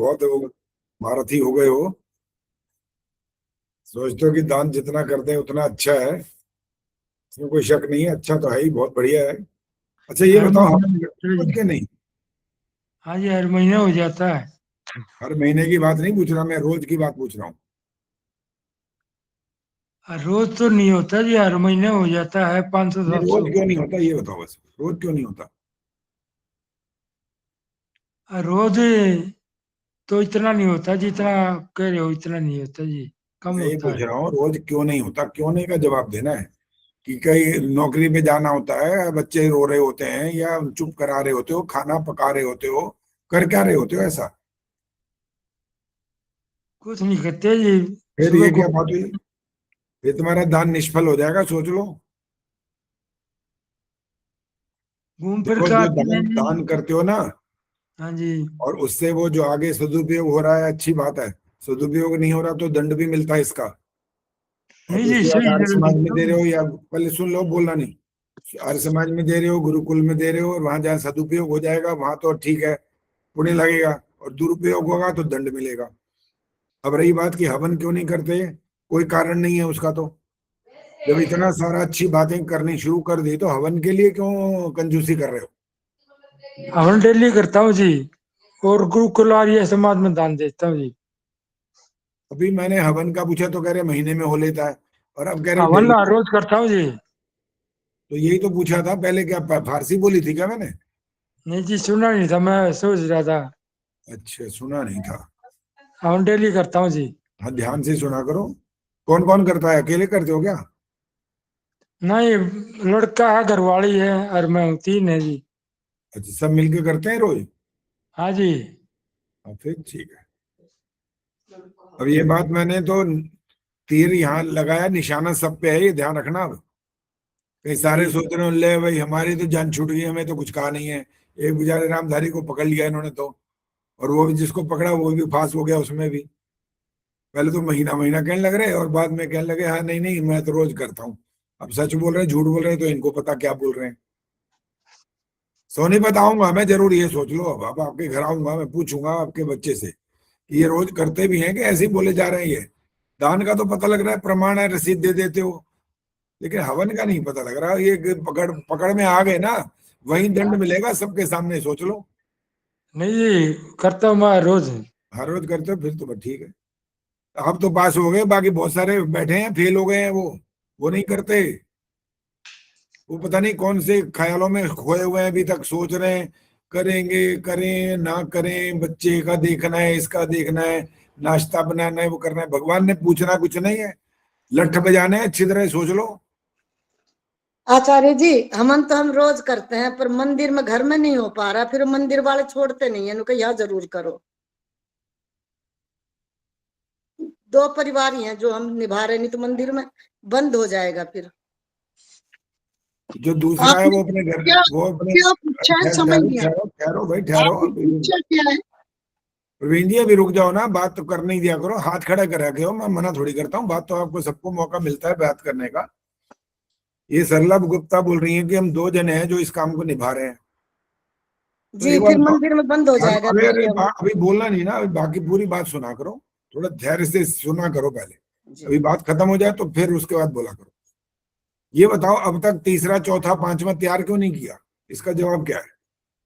बहुत महारथी हो गए हो। सोचते हो कि दान जितना करते हैं उतना अच्छा है। इसमें कोई शक नहीं है, अच्छा तो है ही, बहुत बढ़िया है। अच्छा ये हर बताओ, महीने हवन होता है करते हो जी। कि नहीं? हाँ जी, हर महीने हो जाता है। हर महीने की बात नहीं पूछ रहा मैं, रोज की बात पूछ रहा हूँ। रोज तो नहीं होता जी, हर महीने हो जाता है 500 नहीं, 700। रोज क्यों नहीं होता ये बताओ, बस रोज क्यों नहीं होता? रोज तो इतना नहीं होता जितना कह रहे हो, इतना नहीं होता जी, कम मैं ये होता पूछ है। रहा हूँ रोज क्यों नहीं होता, क्यों नहीं का जवाब देना है। कि कहीं नौकरी पे जाना होता है, बच्चे रो रहे होते हैं, या चुप करा रहे होते हो, खाना पका रहे होते हो, कर क्या रहे होते हो ऐसा? कुछ नहीं करते जी। फिर सुबह ये को क्या बात हुई? फिर तुम्हारा दान निष्फल हो जाएगा, सोच लो। घूम फिर देखो के जो आते हैं दान जी। दान करते हो ना, हाँ जी। और उससे वो जो आगे सदुपयोग हो रहा है, अच्छी बात है। सदुपयोग नहीं हो रहा तो दंड भी मिलता है इसका। और नहीं जी, दूसरी बात, सही आर्य जगह समाज में करता दे रहे हूँ। हो, या पहले सुन लो, बोलना नहीं। आर्य समाज में दे रहे हो, गुरुकुल में दे रहे हो, और वहां जहाँ सदुपयोग हो जाएगा वहां तो ठीक है, पुण्य लगेगा। और दुरुपयोग होगा तो दंड मिलेगा। अब रही बात कि हवन क्यों नहीं करते, कोई कारण नहीं है उसका तो। जब इतना सारा अच्छी बातें करनी शुरू कर दी तो हवन के लिए क्यों कंजूसी कर रहे हो? हवन डेली करता हूँ जी। और गुरुकुल आर्य समाज में दान देता हूँ जी। अभी मैंने हवन का पूछा तो कह रहे महीने में हो लेता है, और अब कह रहे हो हवन डेली। हर रोज करता हूँ जी। तो यही तो पूछा था पहले, क्या फारसी बोली थी क्या मैंने? नहीं जी, सुना नहीं था, मैं सोच रहा था। अच्छा, सुना नहीं था। हवन डेली करता हूँ जी। हाँ, ध्यान से सुना करो। कौन कौन करता है, अकेले करते हो क्या? नहीं, लड़का है, घरवाली है, और मैं हूँ, तीन है जी। अच्छा, सब मिलके करते हैं रोज? हाँ जी। हाँ, फिर ठीक है। अब ये बात मैंने तो तीर यहाँ लगाया, निशाना सब पे है, ये ध्यान रखना अब। कई सारे ठीक। सोच रहे हो ले भाई हमारी तो जान छूट गई, हमें तो कुछ कहा नहीं है। एक बेचारे रामधारी को पकड़ लिया इन्होंने तो। और वो भी जिसको पकड़ा वो भी फांस हो गया उसमें भी। पहले तो महीना महीना कहने लग रहे, और बाद में कहने लगे हाँ नहीं नहीं मैं तो रोज करता हूँ। अब सच बोल रहे हैं झूठ बोल रहे हैं तो इनको पता क्या बोल रहे हैं। सोनी बताऊंगा मैं जरूर, ये सोच लो। अब आपके घर आऊंगा, मैं पूछूंगा आपके बच्चे से कि ये रोज करते भी हैं कि ऐसे ही बोले जा रहे हैं ये। दान का तो पता लग रहा है, प्रमाण है, रसीद दे देते हो। लेकिन हवन का नहीं पता लग रहा, ये पकड़ पकड़ में आ गए ना, वहीं दंड मिलेगा सबके सामने, सोच लो। नहीं जी, करता हूँ मैं रोज। हर रोज करते हो फिर तो बस ठीक है। अब तो पास हो गए, बाकी बहुत सारे बैठे हैं फेल हो गए हैं, वो नहीं करते। वो पता नहीं कौन से ख्यालों में खोए हुए हैं, अभी तक सोच रहे हैं करेंगे, करें ना करें, बच्चे का देखना है, इसका देखना है, नाश्ता बनाना है, वो करना है, भगवान ने पूछना कुछ नहीं है। लठ बजाने हैं, अच्छी तरह सोच लो। आचार्य जी, हमन तो हम रोज करते हैं, पर मंदिर में घर में नहीं हो पा रहा, फिर मंदिर वाले छोड़ते नहीं है, उनको यहाँ जरूर करो। दो परिवार ही हैं जो हम निभा रहे, नहीं तो मंदिर में बंद हो जाएगा फिर। जो दूसरा है आपने वो अपने घर, क्या वो अपने क्या पूछा है समझ ठहरो नहीं ठहरो आया। ठहरो भाई ठहरो। आपने पूछा क्या है? प्रवीण जी अभी रुक जाओ ना, बात तो करने ही दिया करो, हाथ खड़ा कर रखे हो, मैं मना थोड़ी करता हूँ, बात तो आपको सबको मौका मिलता है बात करने का। ये सरला गुप्ता बोल रही है कि हम दो जने हैं जो इस काम को निभा रहे हैं। तो जी, एक बार फिर मंदिर में बंद हो हाँ, जाएगा अरे अरे इसलिए हम। अभी बोलना नहीं ना, अभी बाकी पूरी बात सुना करो। थोड़ा धैर्य से सुना करो पहले। जी। अभी बात खत्म हो जाए तो फिर उसके बाद बोला करो। ये बताओ अब तक तीसरा चौथा पांचवा तैयार क्यों नहीं किया? इसका जवाब क्या है?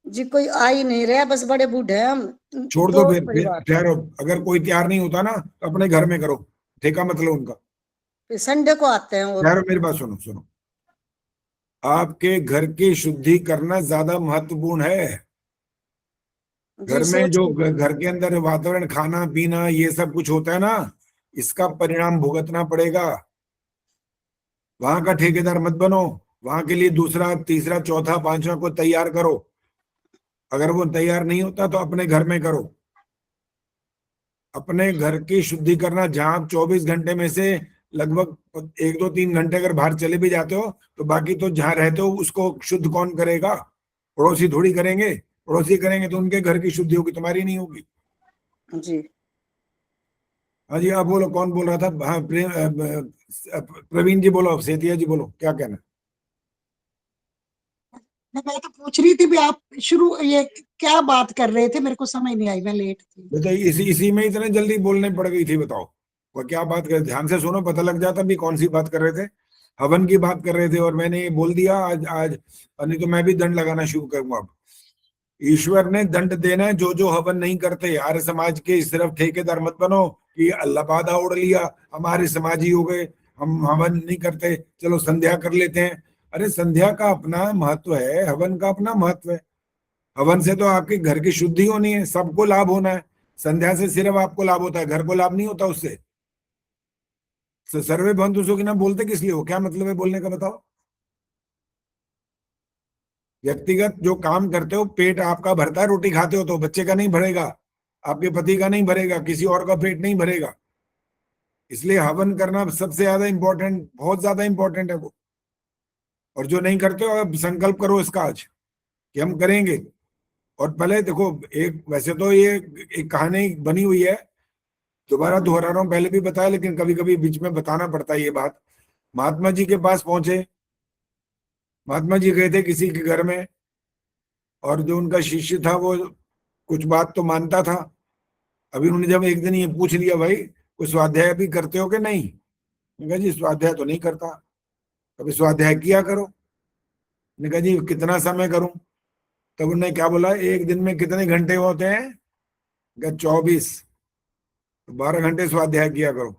जी, कोई आ ही नहीं रहा, बस बड़े बूढ़े हैं हम। छोड़ दो, दो फिर परिवार। ठहरो। अगर कोई तैयार नहीं होता ना तो अपने घर में करो, ठेका मत लो उनका। फिर संडे को आते हैं और। ठहरो, मेरी बात सुनो सुनो। आपके घर की शुद्धि करना ज्यादा महत्वपूर्ण है। जी, घर में सोच जो के। घर के अंदर वातावरण, खाना पीना, ये सब कुछ होता है ना, इसका परिणाम भुगतना पड़ेगा। वहां का ठेकेदार मत बनो। वहां के लिए दूसरा तीसरा चौथा पांचवा को तैयार करो। अगर वो तैयार नहीं होता तो अपने घर में करो। अपने घर की शुद्धि करना, जहां आप 24 घंटे में से लगभग 1 2 3 घंटे अगर बाहर चले भी जाते हो, तो बाकी तो जहां रहते हो उसको शुद्ध कौन करेगा? पड़ोसी थोड़ी करेंगे। पड़ोसी करेंगे तो उनके घर की शुद्धि होगी, तुम्हारी नहीं होगी। जी। हाँ जी, आप बोलो, कौन बोल रहा था? हाँ, प्रवीण जी बोलो, सेतिया जी बोलो, क्या कहना है? मैं तो पूछ रही थी भी आप शुरू ये क्या बात कर रहे थे, मेरे को समझ नहीं आई, मैं लेट थी। बताइए, इसी में इतने जल्दी बोलने पड़ गई थी, बताओ वो क्या बात कर, ध्यान से सुनो, पता लग जाता भी कौन सी बात कर रहे थे। हवन की बात कर रहे थे और मैंने ये बोल दिया आज आज, और नहीं तो मैं भी दंड लगाना शुरू करूंगा अब। ईश्वर ने दंड देना है, जो जो हवन नहीं करते। आर्य समाज के सिर्फ ठेकेदार मत बनो कि अल्लाह बाधा उड़ लिया, हमारे समाजी हो गए, हम हवन नहीं करते, चलो संध्या कर लेते हैं। अरे संध्या का अपना महत्व है, हवन का अपना महत्व है। हवन से तो आपके घर की शुद्धि होनी है, सबको लाभ होना है। संध्या से सिर्फ आपको लाभ होता है, घर को लाभ नहीं होता उससे। सर्वे भवन्तु सुखिनः बोलते किस लिए हो, क्या मतलब है बोलने का, बताओ। व्यक्तिगत जो काम करते हो, पेट आपका भरता है, रोटी खाते हो तो बच्चे का नहीं भरेगा, आपके पति का नहीं भरेगा, किसी और का पेट नहीं भरेगा। इसलिए हवन करना सबसे ज्यादा इंपॉर्टेंट, बहुत ज्यादा इंपॉर्टेंट है वो। और जो नहीं करते हो, अब संकल्प करो इसका आज कि हम करेंगे। और पहले देखो, एक वैसे तो ये एक कहानी बनी हुई है, दोबारा दोहरा रहा हूं, पहले भी बताया लेकिन कभी कभी बीच में बताना पड़ता है ये बात। महात्मा जी के पास पहुंचे, महात्मा जी गए थे किसी के घर में, और जो उनका शिष्य था वो कुछ बात तो मानता था। अभी उन्होंने जब एक दिन ये पूछ लिया, भाई कोई स्वाध्याय भी करते हो कि नहीं? मैंने कहा जी स्वाध्याय तो नहीं करता। कभी स्वाध्याय किया करो। मैंने कहा जी कितना समय करूं? तब उन्होंने क्या बोला, एक दिन में कितने घंटे होते हैं? 24। 12 घंटे स्वाध्याय किया करो।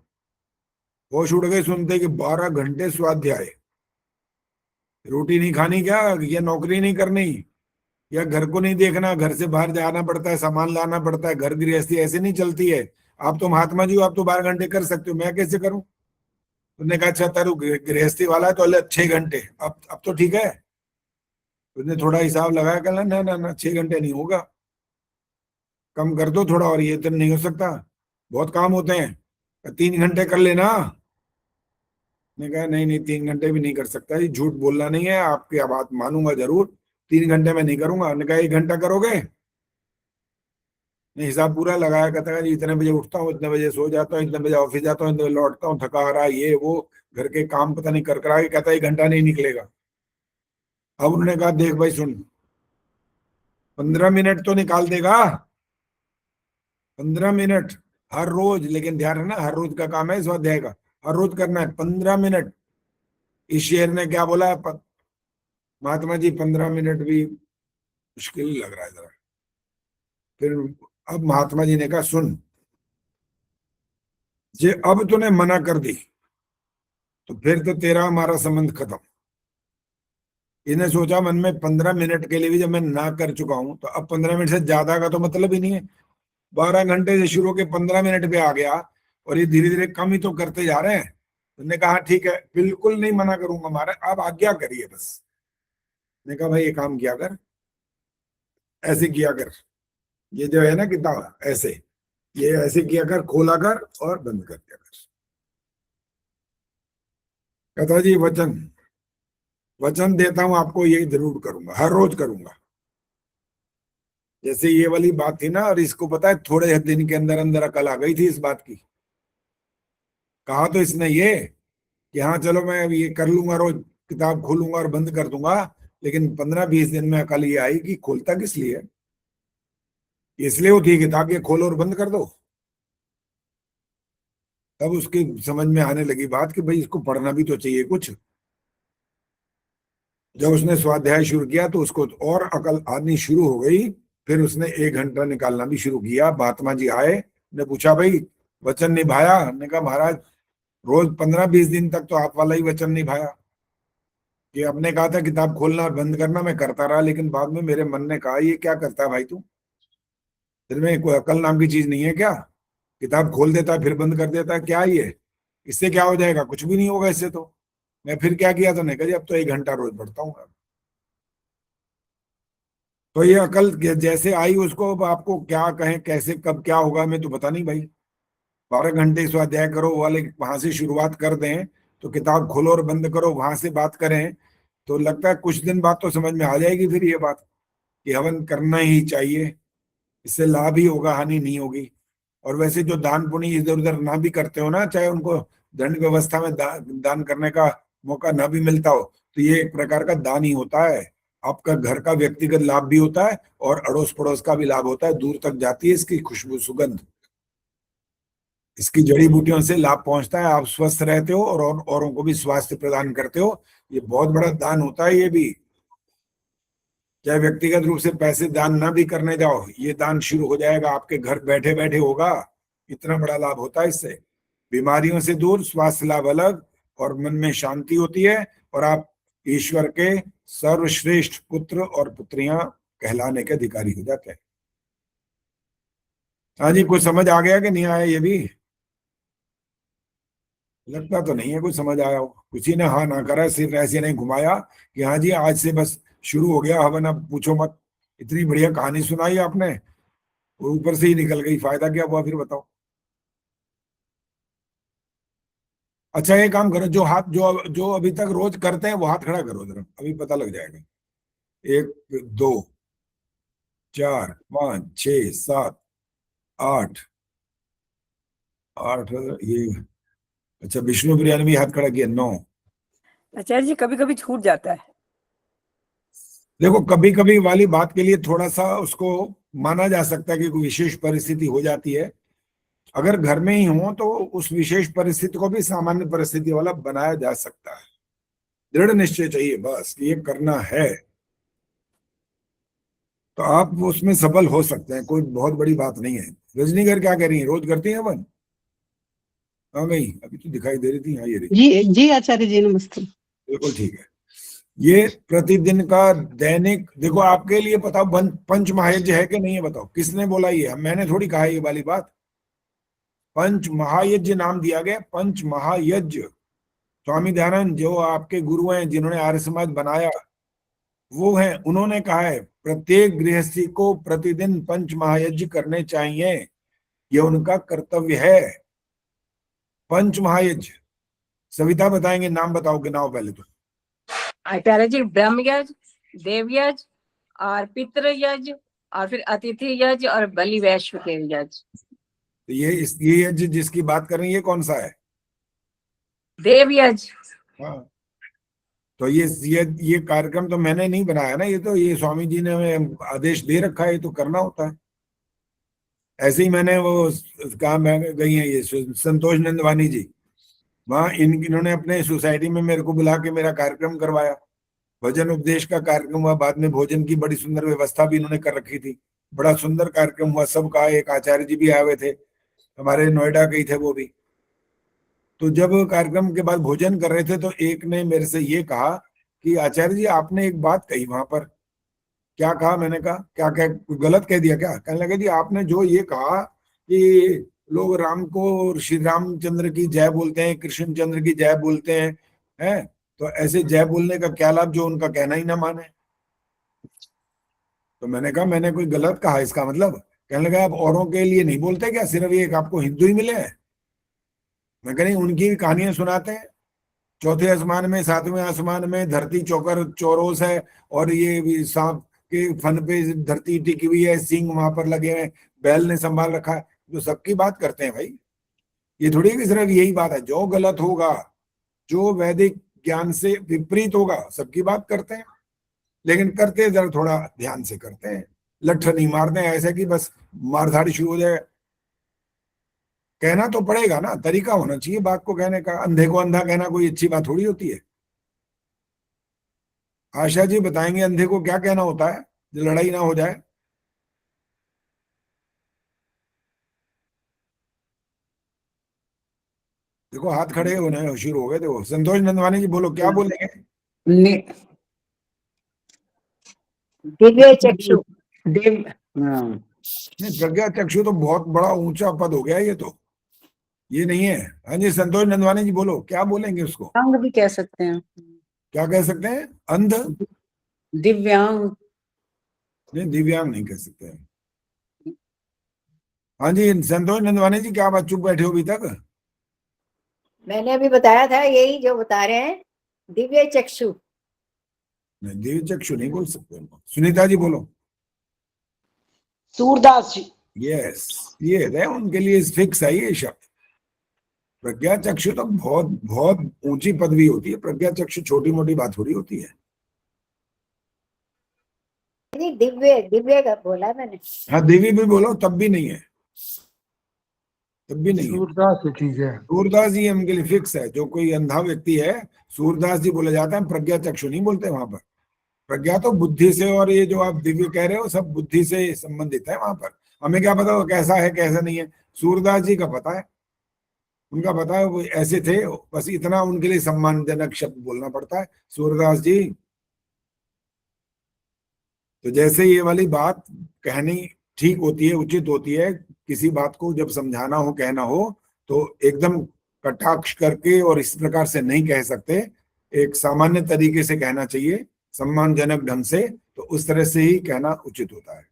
होश उड़ गए सुनते कि 12 घंटे स्वाध्याय। रोटी नहीं खानी क्या, या नौकरी नहीं करनी, या घर को नहीं देखना, घर से बाहर जाना पड़ता है, सामान लाना पड़ता है, घर गृहस्थी ऐसे नहीं चलती है। आप तो महात्मा जी हो, आप तो 12 घंटे कर सकते हो, मैं कैसे करूं? उन्होंने कहा अच्छा तारू गृहस्थी वाला है तो 6 घंटे। अब तो ठीक है। उसने थोड़ा हिसाब लगाया, कहना ना ना ना 6 घंटे नहीं होगा, कम कर दो थोड़ा, और ये तो नहीं हो सकता, बहुत काम होते हैं, 3 घंटे कर लेना। मैं कहा नहीं नहीं 3 घंटे भी नहीं कर सकता, ये झूठ बोलना नहीं है, आपकी बात मानूंगा जरूर, 3 घंटे में नहीं करूंगा। उन्होंने कहा 1 घंटा करोगे? मैं हिसाब पूरा लगाया, कहता है इतने बजे उठता हूँ, इतने बजे सो जाता हूँ, इतने बजे ऑफिस जाता हूँ, इतने बजे लौटता हूँ, थका आ रहा ये वो, घर के काम पता नहीं कर करा के, कहता है 1 घंटा नहीं निकलेगा। अब उन्होंने कहा देख भाई सुन, 15 मिनट तो निकाल देगा, 15 मिनट हर रोज, लेकिन ध्यान है ना हर रोज का काम है स्वाध्याय का, हर रोज करना है 15 मिनट। इस शेर ने क्या बोला, महात्मा जी 15 मिनट भी मुश्किल लग रहा है जरा। फिर अब महात्मा जी ने कहा सुन, जे अब तूने मना कर दी तो फिर तो तेरा हमारा संबंध खत्म। इन्हें सोचा मन में 15 मिनट के लिए भी जब मैं ना कर चुका हूं तो अब 15 मिनट से ज्यादा का तो मतलब ही नहीं है। 12 घंटे से शुरू के 15 मिनट पे आ गया, और ये धीरे धीरे कम ही तो करते जा रहे हैं। उन्होंने कहा ठीक है, बिल्कुल नहीं मना करूंगा, महाराज आप आज्ञा करिए बस। ने कहा भाई ये काम किया कर, ऐसे किया कर, ये जो है ना किताब ऐसे, ये ऐसे किया कर, खोला कर और बंद कर दिया कर। कहता जी वचन वचन देता हूं आपको, ये जरूर करूंगा, हर रोज करूंगा। जैसे ये वाली बात थी ना, और इसको पता है थोड़े दिन के अंदर अंदर अकल आ गई थी इस बात की। कहा तो इसने ये कि हाँ चलो मैं अब ये कर लूंगा, रोज किताब खोलूंगा और बंद कर दूंगा, लेकिन 15-20 दिन में अकल ये आई कि खोलता किस लिए? इसलिए होती है किताब ये खोलो और बंद कर दो। तब उसकी समझ में आने लगी बात कि भाई इसको पढ़ना भी तो चाहिए कुछ। जब उसने स्वाध्याय शुरू किया तो उसको और अकल आनी शुरू हो गई। फिर उसने 1 घंटा निकालना भी शुरू किया। महात्मा जी आए, ने पूछा भाई वचन निभाया? ने कहा महाराज रोज 15-20 दिन तक तो आप वाला ही वचन निभाया, कि आपने कहा था किताब खोलना और बंद करना, मैं करता रहा, लेकिन बाद में मेरे मन ने कहा ये क्या करता है भाई तू, तेरे में कोई अकल नाम की चीज नहीं है क्या? किताब खोल देता है फिर बंद कर देता है, क्या ये, इससे क्या हो जाएगा? कुछ भी नहीं होगा इससे तो। मैं फिर क्या किया, तो नहीं कहा अब तो 1 घंटा रोज पढ़ता हूँ। तो ये अकल जैसे आई उसको, अब आपको क्या कहें, कैसे कब क्या होगा मैं तो पता नहीं भाई। 12 घंटे स्वाध्याय करो वाले वहां से शुरुआत कर दें, तो किताब खोलो और बंद करो वहां से बात करें, तो लगता है कुछ दिन बाद तो समझ में आ जाएगी फिर ये बात कि हवन करना ही चाहिए, इससे लाभ ही होगा, हानि नहीं होगी। और वैसे जो दान पुण्य इधर उधर ना भी करते हो ना, चाहे उनको दंड व्यवस्था में दान करने का मौका ना भी मिलता हो, तो ये एक प्रकार का दान ही होता है। आपका घर का व्यक्तिगत लाभ भी होता है और अड़ोस पड़ोस का भी लाभ होता है, दूर तक जाती है इसकी खुशबू सुगंध, इसकी जड़ी बूटियों से लाभ पहुंचता है, आप स्वस्थ रहते हो और औरों को भी स्वास्थ्य प्रदान करते हो। ये बहुत बड़ा दान होता है ये भी, चाहे व्यक्तिगत रूप से पैसे दान ना भी करने जाओ, ये दान शुरू हो जाएगा आपके घर बैठे बैठे होगा। इतना बड़ा लाभ होता है इससे, बीमारियों से दूर, स्वास्थ्य लाभ अलग, और मन में शांति होती है, और आप ईश्वर के सर्वश्रेष्ठ पुत्र और पुत्रियां कहलाने के अधिकारी हो जाते हैं। हाँ जी, कुछ समझ आ गया कि नहीं आया? ये भी लगता तो नहीं है कुछ समझ आया हो, किसी ने हाँ ना करा, सिर्फ ऐसे नहीं घुमाया कि हाँ जी आज से बस शुरू हो गया हवन, अब पूछो मत। इतनी बढ़िया कहानी सुनाई आपने और ऊपर से ही निकल गई, फायदा क्या हुआ फिर बताओ? अच्छा ये काम करो, जो हाथ जो अभी तक रोज करते हैं वो हाथ खड़ा करो जरा, अभी पता लग जाएगा। 1 2 4 5 6 7 8 8 ये, अच्छा विष्णु प्रिया ने भी हाथ खड़ा किया 9। आचार्य जी कभी कभी छूट जाता है। देखो कभी कभी वाली बात के लिए थोड़ा सा उसको माना जा सकता है कि कोई विशेष परिस्थिति हो जाती है, अगर घर में ही हो तो उस विशेष परिस्थिति को भी सामान्य परिस्थिति वाला बनाया जा सकता है। दृढ़ निश्चय चाहिए बस कि ये करना है, तो आप उसमें सफल हो सकते हैं, कोई बहुत बड़ी बात नहीं है। रजनीगर क्या कह रही है, रोज करती है वन? हाँ गई, अभी तो दिखाई दे रही थी। हाँ ये रही। जी जी आचार्य जी नमस्ते। बिल्कुल ठीक है। ये प्रतिदिन का दैनिक, देखो आपके लिए बताओ पंच महायज्ञ है कि नहीं है बताओ, किसने बोला ये? मैंने थोड़ी कहा ये वाली बात। पंच महायज्ञ नाम दिया गया, पंच महायज्ञ। स्वामी दयानंद जो आपके गुरु हैं, जिन्होंने आर्य समाज बनाया, वो हैं, उन्होंने कहा है प्रत्येक गृहस्थी को प्रतिदिन पंच महायज्ञ करने चाहिए, ये उनका कर्तव्य है। पंच महायज्ञ सविता बताएंगे, नाम बताओ, गिनाओ पहले तो। आचार्य जी ब्रह्म यज्ञ, देव यज्ञ और पितृ यज्ञ और फिर अतिथि यज्ञ और बलि वैश्व के यज्ञ। तो ये यज्ञ जिसकी बात कर रही है कौन सा है? देव यज्ञ। हाँ, तो ये कार्यक्रम तो मैंने नहीं बनाया ना, ये तो ये स्वामी जी ने हमें आदेश दे रखा है, ये तो करना होता है। ऐसे ही मैंने वो काम गई है ये संतोष नंदवानी जी, वहां इन्होंने अपने सोसाइटी में मेरे को बुला के मेरा कार्यक्रम करवाया, भजन उपदेश का कार्यक्रम हुआ, बाद में भोजन की बड़ी सुंदर व्यवस्था भी इन्होंने कर रखी थी, बड़ा सुंदर कार्यक्रम हुआ सबका। एक आचार्य जी भी आए हुए थे, हमारे नोएडा के ही थे वो भी। तो जब कार्यक्रम के बाद भोजन कर रहे थे तो एक ने मेरे से ये कहा कि आचार्य जी आपने एक बात कही वहां पर। क्या कहा? मैंने कहा क्या क्या गलत कह दिया क्या? कहने लगे जी आपने जो ये कहा कि लोग राम को, श्री रामचंद्र की जय बोलते हैं, कृष्णचंद्र की जय बोलते हैं, तो ऐसे जय बोलने का क्या लाभ जो उनका कहना ही ना माने। तो मैंने कहा मैंने कोई गलत कहा इसका मतलब? कहने लगा आप औरों के लिए नहीं बोलते क्या, सिर्फ ये आपको हिंदू ही मिले हैं? मैं कह रही उनकी भी कहानियां सुनाते हैं, चौथे आसमान में, सातवें आसमान में धरती चौकर चौरोस है, और ये सांप के फन पे धरती टिकी हुई है, सिंह वहां पर लगे हैं, बैल ने संभाल रखा है, जो सबकी बात करते हैं भाई। ये थोड़ी कि सिर्फ यही बात है, जो गलत होगा, जो वैदिक ज्ञान से विपरीत होगा, सबकी बात करते हैं, लेकिन करते जरा थोड़ा ध्यान से करते हैं, लठ नहीं मारते हैं ऐसे कि बस मारधाड़ी शुरू हो जाए। कहना तो पड़ेगा ना, तरीका होना चाहिए बात को कहने का। अंधे को अंधा कहना कोई अच्छी बात थोड़ी होती है। आशा जी बताएंगे अंधे को क्या कहना होता है जो लड़ाई ना हो जाए? देखो हाथ खड़े होने शुरू हो गए। देखो संतोष नंदवानी जी बोलो, क्या बोलेंगे? दिव्य चक्षु। प्रज्ञा चक्षु तो बहुत बड़ा ऊंचा पद हो गया, ये नहीं है। हाँ जी संतोष नंदवानी जी बोलो, क्या बोलेंगे उसको? अंग भी कह सकते हैं। क्या कह सकते हैं? अंध? दिव्यांग। नहीं, दिव्यांग नहीं कह सकते हैं। हाँ जी संतोष नंदवानी जी, क्या बात चुप बैठे हो अभी तक? मैंने अभी बताया था यही जो बता रहे हैं, दिव्य चक्षु। नहीं, दिव्य चक्षु नहीं बोल सकते। सुनीता जी बोलो। सूरदास जी। यस, ये है उनके लिए फिक्स है ये शब्द। प्रज्ञा चक्षु तो बहुत बहुत ऊंची पदवी होती है, प्रज्ञा चक्षु छोटी मोटी बात थोड़ी होती है। जी दिव्य दिव्य का बोला मैंने। हाँ दिव्य भी बोलो तब भी नहीं है, तब भी नहीं है। सूरदास से ठीक है। सूरदास जी उनके लिए फिक्स है। जो कोई अंधा व्यक्ति है सूरदास जी बोले जाता है, प्रज्ञा चक्षु नहीं बोलते वहां पर। प्रज्ञा तो बुद्धि से, और ये जो आप दिव्य कह रहे हो सब बुद्धि से संबंधित है वहां पर। हमें क्या पता वो कैसा है कैसा नहीं है, सूरदास जी का पता है, उनका पता है वो ऐसे थे। बस इतना उनके लिए सम्मानजनक शब्द बोलना पड़ता है, सूरदास जी। तो जैसे ये वाली बात कहनी ठीक होती है, उचित होती है, किसी बात को जब समझाना हो कहना हो तो एकदम कटाक्ष करके और इस प्रकार से नहीं कह सकते, एक सामान्य तरीके से कहना चाहिए, सम्मानजनक ढंग से, तो उस तरह से ही कहना उचित होता है।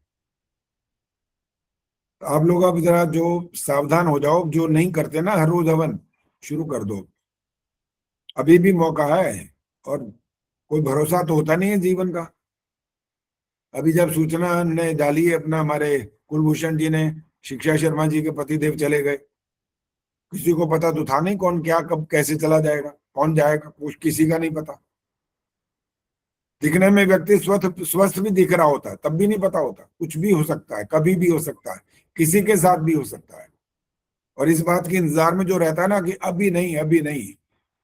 तो आप लोग अब जरा जो सावधान हो जाओ, जो नहीं करते ना हर रोज हवन शुरू कर दो, अभी भी मौका है। और कोई भरोसा तो होता नहीं है जीवन का। अभी जब सूचना ने डाली है अपना, हमारे कुलभूषण जी ने, शिक्षा शर्मा जी के पतिदेव चले गए, किसी को पता तो था नहीं कौन क्या कब कैसे चला जाएगा, कौन जाएगा, कुछ किसी का नहीं पता। दिखने में व्यक्ति स्वस्थ स्वस्थ भी दिख रहा होता है, तब भी नहीं पता होता, कुछ भी हो सकता है, कभी भी हो सकता है, किसी के साथ भी हो सकता है। और इस बात के इंतजार में जो रहता है ना कि अभी नहीं अभी नहीं,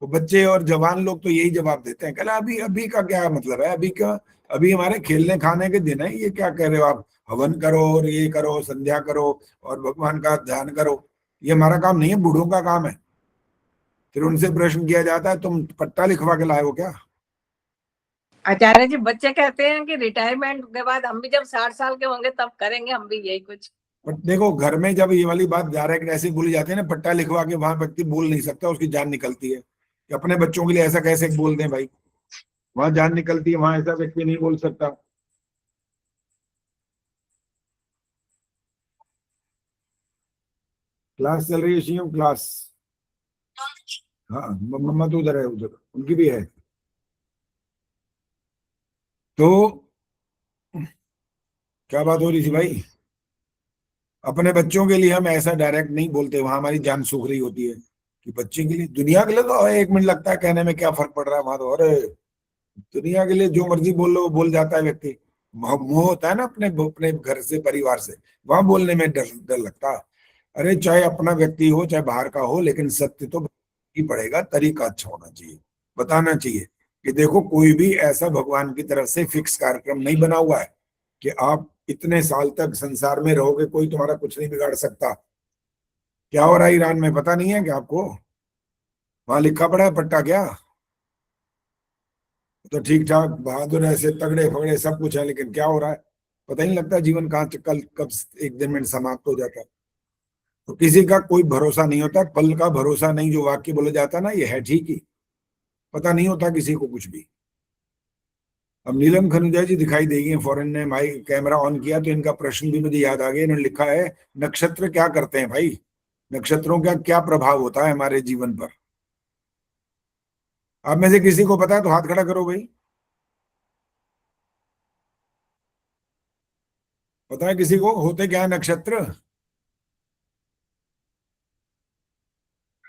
वो बच्चे और जवान लोग तो यही जवाब देते हैं, कहला अभी अभी का क्या मतलब है, अभी क्या, अभी हमारे खेलने खाने के दिन है, ये क्या कह रहे हो आप, हवन करो और ये करो, संध्या करो और भगवान का ध्यान करो, ये हमारा काम नहीं है, बूढ़ों का काम है। फिर उनसे प्रश्न किया जाता है तुम पट्टा लिखवा के लाए हो क्या? आचार्य जी बच्चे कहते हैं कि रिटायरमेंट के बाद हम भी जब 60 साल के होंगे तब करेंगे हम भी यही कुछ। बट देखो घर में जब ये वाली बात डायरेक्ट ऐसे बोली जाती है ना, पट्टा लिखवा के, वहां व्यक्ति बोल नहीं सकता, उसकी जान निकलती है। कि अपने बच्चों के लिए ऐसा कैसे बोल दें भाई, वहां जान निकलती है, वहां ऐसा व्यक्ति नहीं बोल सकता। क्लास चल रही है शिव क्लास। हाँ मम्मा तो उधर है, उधर उनकी भी है। तो क्या बात हो रही थी भाई? अपने बच्चों के लिए हम ऐसा डायरेक्ट नहीं बोलते, वहां हमारी जान सूख रही होती है। कि बच्चे के लिए, दुनिया के लिए तो 1 मिनट लगता है कहने में, क्या फर्क पड़ रहा है वहां तो, अरे दुनिया के लिए जो मर्जी बोल लो बोल जाता है व्यक्ति। मोह होता है ना अपने अपने घर से परिवार से, वहां बोलने में डर डर लगता है। अरे चाहे अपना व्यक्ति हो चाहे बाहर का हो, लेकिन सत्य तो ही पड़ेगा, तरीका अच्छा होना चाहिए, बताना चाहिए कि देखो कोई भी ऐसा भगवान की तरफ से फिक्स कार्यक्रम नहीं बना हुआ है कि आप इतने साल तक संसार में रहोगे, कोई तुम्हारा कुछ नहीं बिगाड़ सकता। क्या हो रहा है ईरान में पता नहीं है क्या आपको? वहां लिखा पड़ा है पट्टा क्या? तो ठीक ठाक बहादुर ऐसे तगड़े फगड़े सब कुछ है, लेकिन क्या हो रहा है पता ही नहीं लगता, जीवन कहाँ कल कब एक दिन में समाप्त हो जाता है। तो किसी का कोई भरोसा नहीं होता, पल का भरोसा नहीं, जो वाक्य बोला जाता ना ये है ठीक ही, पता नहीं होता किसी को कुछ भी। अब नीलम खनुजा जी दिखाई देगी, फौरन ने माइक कैमरा ऑन किया तो इनका प्रश्न भी मुझे याद आ गया। इन्होंने लिखा है नक्षत्र क्या करते हैं भाई, नक्षत्रों का क्या प्रभाव होता है हमारे जीवन पर? आप में से किसी को पता है तो हाथ खड़ा करो भाई। पता है किसी को होते क्या है नक्षत्र?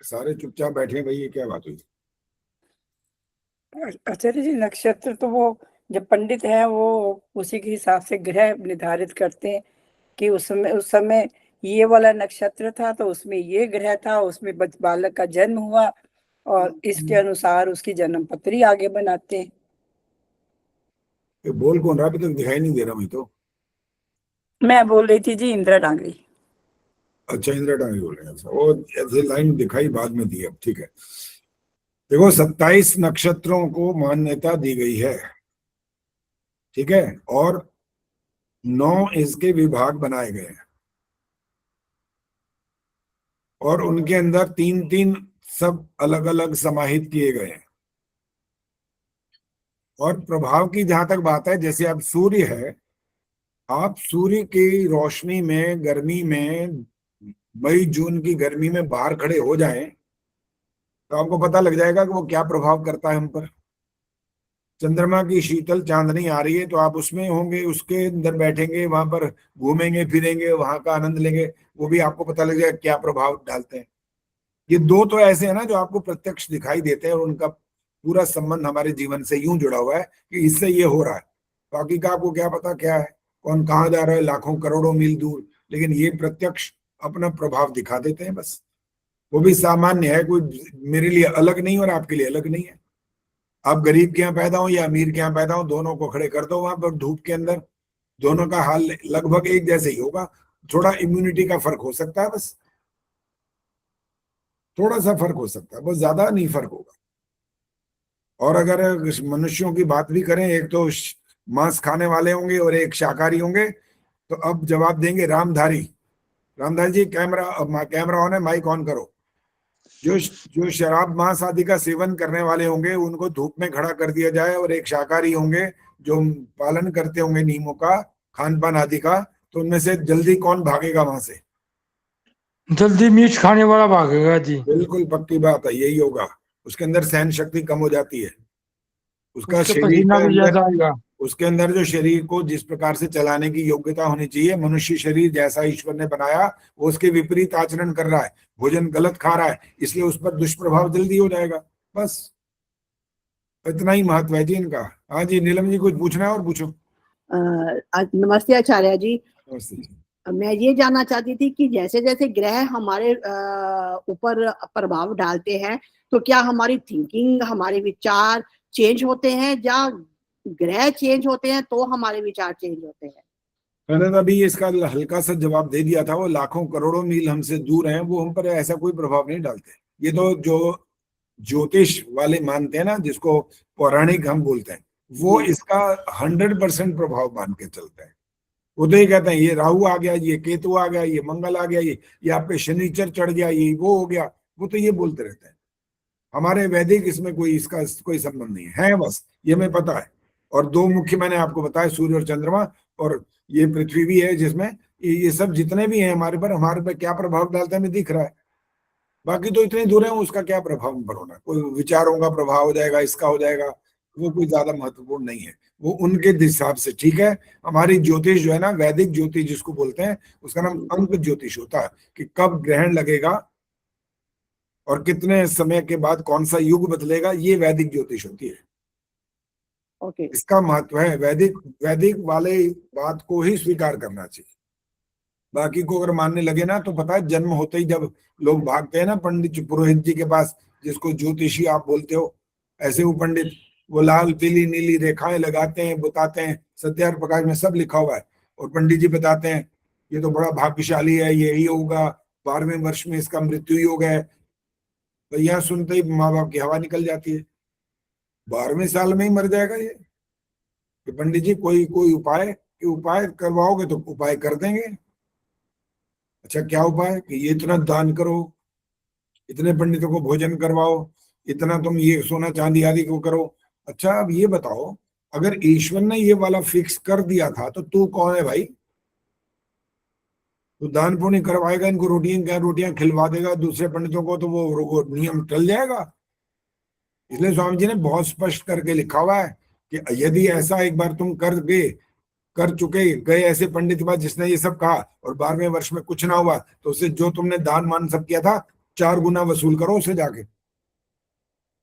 सारे चुपचाप बैठे हैं भाई, ये क्या बात हुई? आचार्य जी नक्षत्र तो वो जब पंडित हैं वो उसी के हिसाब से ग्रह निर्धारित करते हैं कि उस समय ये वाला नक्षत्र था तो उसमें ये ग्रह था, उसमें बालक का जन्म हुआ और इसके अनुसार उसकी जन्म पत्री आगे बनाते हैं। ये बोल कौन रहा? अभी तक दिखाई नहीं दे रहा मैं तो। मैं बोल रही थी जी, इंदिरा डांगरी। अच्छा इंदिरा डांगरी बोल रहे हैं, अच्छा वो ऐसे लाइन दिखाई बाद में दी, अब ठीक है। देखो 27 नक्षत्रों को मान्यता दी गई है, ठीक है, और 9 इसके विभाग बनाए गए हैं, और उनके अंदर 3-3 सब अलग अलग समाहित किए गए हैं। और प्रभाव की जहां तक बात है, जैसे अब सूर्य है, आप सूर्य की रोशनी में गर्मी में, मई जून की गर्मी में बाहर खड़े हो जाएं तो आपको पता लग जाएगा कि वो क्या प्रभाव करता है हम पर। चंद्रमा की शीतल चांदनी आ रही है तो आप उसमें होंगे, उसके अंदर बैठेंगे, वहां पर घूमेंगे फिरेंगे, वहां का आनंद लेंगे, वो भी आपको पता लग जाएगा क्या प्रभाव डालते हैं। ये 2 तो ऐसे हैं ना जो आपको प्रत्यक्ष दिखाई देते हैं, और उनका पूरा संबंध हमारे जीवन से यूं जुड़ा हुआ है कि इससे ये हो रहा है। बाकी का आपको क्या पता क्या है, कौन कहाँ जा रहा है लाखों करोड़ों मील दूर। लेकिन ये प्रत्यक्ष अपना प्रभाव दिखा देते हैं बस। वो भी सामान्य है, कोई मेरे लिए अलग नहीं और आपके लिए अलग नहीं है। आप गरीब के यहाँ पैदा हो या अमीर के यहाँ पैदा हो, दोनों को खड़े कर दो वहां पर धूप के अंदर, दोनों का हाल लगभग एक जैसे ही होगा। थोड़ा इम्यूनिटी का फर्क हो सकता है, बस थोड़ा सा फर्क हो सकता है, बहुत ज्यादा नहीं फर्क होगा। और अगर मनुष्यों की बात भी करें, एक तो मांस खाने वाले होंगे और एक शाकाहारी होंगे, तो अब जवाब देंगे रामधारी। रामधारी जी कैमरा ऑन है, माइक ऑन करो। जो शराब मांस आदि का सेवन करने वाले होंगे उनको धूप में खड़ा कर दिया जाए, और एक शाकाहारी होंगे जो पालन करते होंगे नियमों का, खान पान आदि का, तो उनमें से जल्दी कौन भागेगा वहां से? जल्दी मीट खाने वाला भागेगा जी। बिल्कुल पक्की बात है, यही होगा। उसके अंदर सहन शक्ति कम हो जाती है, उसका उसके शरीर पसीना के भी ज्यादा अंदर, आएगा। उसके अंदर जो शरीर को जिस प्रकार से चलाने की योग्यता होनी चाहिए, मनुष्य शरीर जैसा ईश्वर ने बनाया वो उसके विपरीत आचरण कर रहा है, भोजन गलत खा रहा है, इसलिए उस पर दुष्प्रभाव जल्दी हो जाएगा। बस इतना ही महत्व है जी इनका। हाँ जी नीलम जी, कुछ पूछना है और पूछो। नमस्ते आचार्य जी। नमस्ते जी। मैं ये जानना चाहती थी कि जैसे जैसे ग्रह हमारे ऊपर प्रभाव डालते हैं, तो क्या हमारी थिंकिंग, हमारे विचार चेंज होते हैं, या ग्रह चेंज होते हैं तो हमारे विचार चेंज होते हैं? मैंने तो अभी इसका हल्का सा जवाब दे दिया था, वो लाखों करोड़ों मील हमसे दूर हैं, वो हम पर ऐसा कोई प्रभाव नहीं डालते। ये तो जो ज्योतिष वाले मानते हैं ना, जिसको पौराणिक हम बोलते हैं, वो इसका 100% प्रभाव मान के चलते हैं। वो तो ये कहते हैं ये राहु आ गया, ये केतु आ गया, ये मंगल आ गया, ये आप पे शनिचर चढ़ गया, ये वो हो गया, वो तो ये बोलते रहते हैं। हमारे वैदिक इसमें कोई इसका कोई संबंध नहीं है, बस ये हमें पता है। और दो मुख्य मैंने आपको बताया, सूर्य और चंद्रमा, और ये पृथ्वी भी है, जिसमें ये सब जितने भी हैं हमारे पर क्या प्रभाव डालते हैं हमें दिख रहा है। बाकी तो इतने दूर है, उसका क्या प्रभाव हम पर होना, कोई विचारों का प्रभाव हो जाएगा, इसका हो जाएगा, वो कोई ज्यादा महत्वपूर्ण नहीं है, वो उनके हिसाब से ठीक है। हमारी ज्योतिष जो है ना, वैदिक ज्योतिष जिसको बोलते हैं, उसका नाम अंक ज्योतिष होता है, कि कब ग्रहण लगेगा और कितने समय के बाद कौन सा युग बदलेगा, ये वैदिक ज्योतिष होती है। ओके। इसका महत्व है, वैदिक वाले बात को ही स्वीकार करना चाहिए। बाकी को अगर मानने लगे ना, तो पता है जन्म होते ही जब लोग भागते हैं ना पंडित पुरोहित जी के पास, जिसको ज्योतिषी आप बोलते हो, ऐसे वो पंडित वो लाल पीली नीली रेखाएं लगाते हैं, बताते हैं, सत्यार प्रकाश में सब लिखा हुआ है, और पंडित जी बताते हैं ये तो बड़ा भाग्यशाली है, यही होगा, 12वें वर्ष में इसका मृत्यु योग है। तो यहाँ सुनते ही माँ बाप की हवा निकल जाती है, 12वें साल में ही मर जाएगा ये। कि पंडित जी कोई उपाय करवाओगे तो उपाय कर देंगे। अच्छा क्या उपाय? कि ये इतना दान करो, इतने पंडितों को भोजन करवाओ, इतना तुम ये सोना चांदी आदि को करो। अच्छा अब ये बताओ, अगर ईश्वर ने ये वाला फिक्स कर दिया था, तो तू कौन है भाई? तो दान पुण्य करवाएगा, इनको रोटियां खिलवा देगा दूसरे पंडितों को, तो वो नियम टल जाएगा। इसलिए स्वामी जी ने बहुत स्पष्ट करके लिखा हुआ है कि यदि ऐसा एक बार तुम कर चुके गए ऐसे पंडित के पास जिसने ये सब कहा, और 12वें वर्ष में कुछ ना हुआ, तो उससे जो तुमने दान मान सब किया था 4 गुना वसूल करो उससे जाके।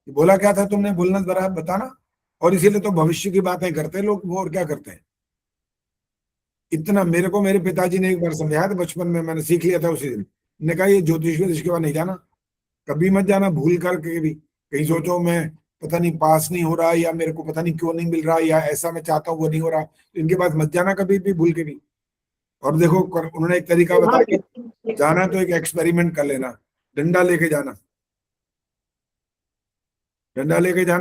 बोला क्या था तुमने, बोलना जरा बताना। और इसीलिए तो भविष्य की बातें करते लोग, वो और क्या करते हैं। इतना मेरे को मेरे पिताजी ने एक बार समझाया था बचपन में, मैंने सीख लिया था उसी दिन। ने कहा ये ज्योतिष के बाद नहीं जाना, कभी मत जाना भूल करके भी। कहीं सोचो मैं पता नहीं पास नहीं हो रहा, या मेरे को पता नहीं क्यों नहीं मिल रहा, या ऐसा मैं चाहता हूँ वो नहीं हो रहा, तो इनके पास मत जाना कभी भी भूल के भी। और देखो उन्होंने एक तरीका बताया कि जाना तो एक एक्सपेरिमेंट कर लेना, डंडा लेके जाना,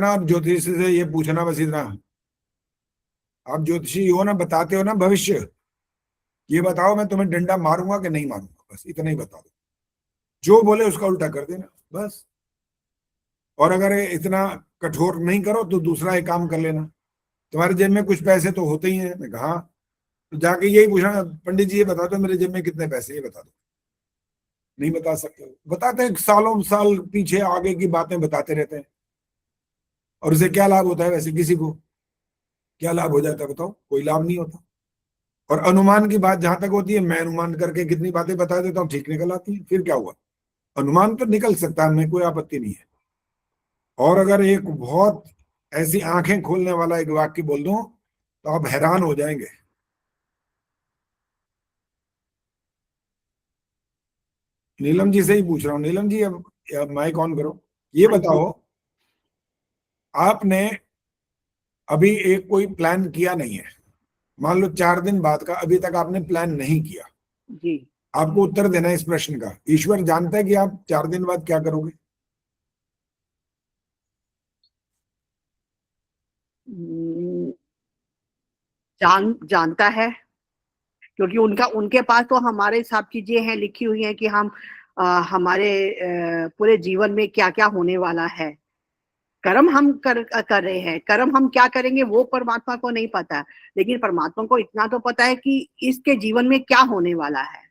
और ज्योतिष से ये पूछना बस इतना, आप ज्योतिषी हो ना, बताते हो ना भविष्य, ये बताओ मैं तुम्हें डंडा मारूंगा कि नहीं मारूंगा, बस इतना ही बता दो। जो बोले उसका उल्टा कर देना बस। और अगर इतना कठोर नहीं करो तो दूसरा एक काम कर लेना, तुम्हारे जेब में कुछ पैसे तो होते ही हैं। मैं कहा तो जाके यही पूछना, पंडित जी ये बता दो मेरे जेब में कितने पैसे, ये बता दो। नहीं बता सकते, बताते हैं सालों साल पीछे आगे की बातें बताते रहते हैं। और उसे क्या लाभ होता है? वैसे किसी को क्या लाभ हो जाता है बताओ? कोई लाभ नहीं होता। और अनुमान की बात जहां तक होती है, मैं अनुमान करके कितनी बातें बता देता हूँ, ठीक निकल आती है, फिर क्या हुआ? अनुमान तो निकल सकता है, हमें कोई आपत्ति नहीं है। और अगर एक बहुत ऐसी आंखें खोलने वाला एक वाक्य बोल दूं, तो आप हैरान हो जाएंगे। नीलम जी से ही पूछ रहा हूँ। नीलम जी, अब माइक ऑन करो। ये हाँ जी। बताओ, आपने अभी एक कोई प्लान किया नहीं है, मान लो 4 दिन बाद का, अभी तक आपने प्लान नहीं किया, जी। आपको उत्तर देना है इस प्रश्न का। ईश्वर जानता है कि आप 4 दिन बाद क्या करोगे? हम्म, जानता है, क्योंकि उनके पास तो हमारे सब चीजें हैं, लिखी हुई हैं कि हम हमारे पूरे जीवन में क्या क्या होने वाला है। कर्म हम कर रहे हैं, कर्म हम क्या करेंगे वो परमात्मा को नहीं पता, लेकिन परमात्मा को इतना तो पता है कि इसके जीवन में क्या होने वाला है।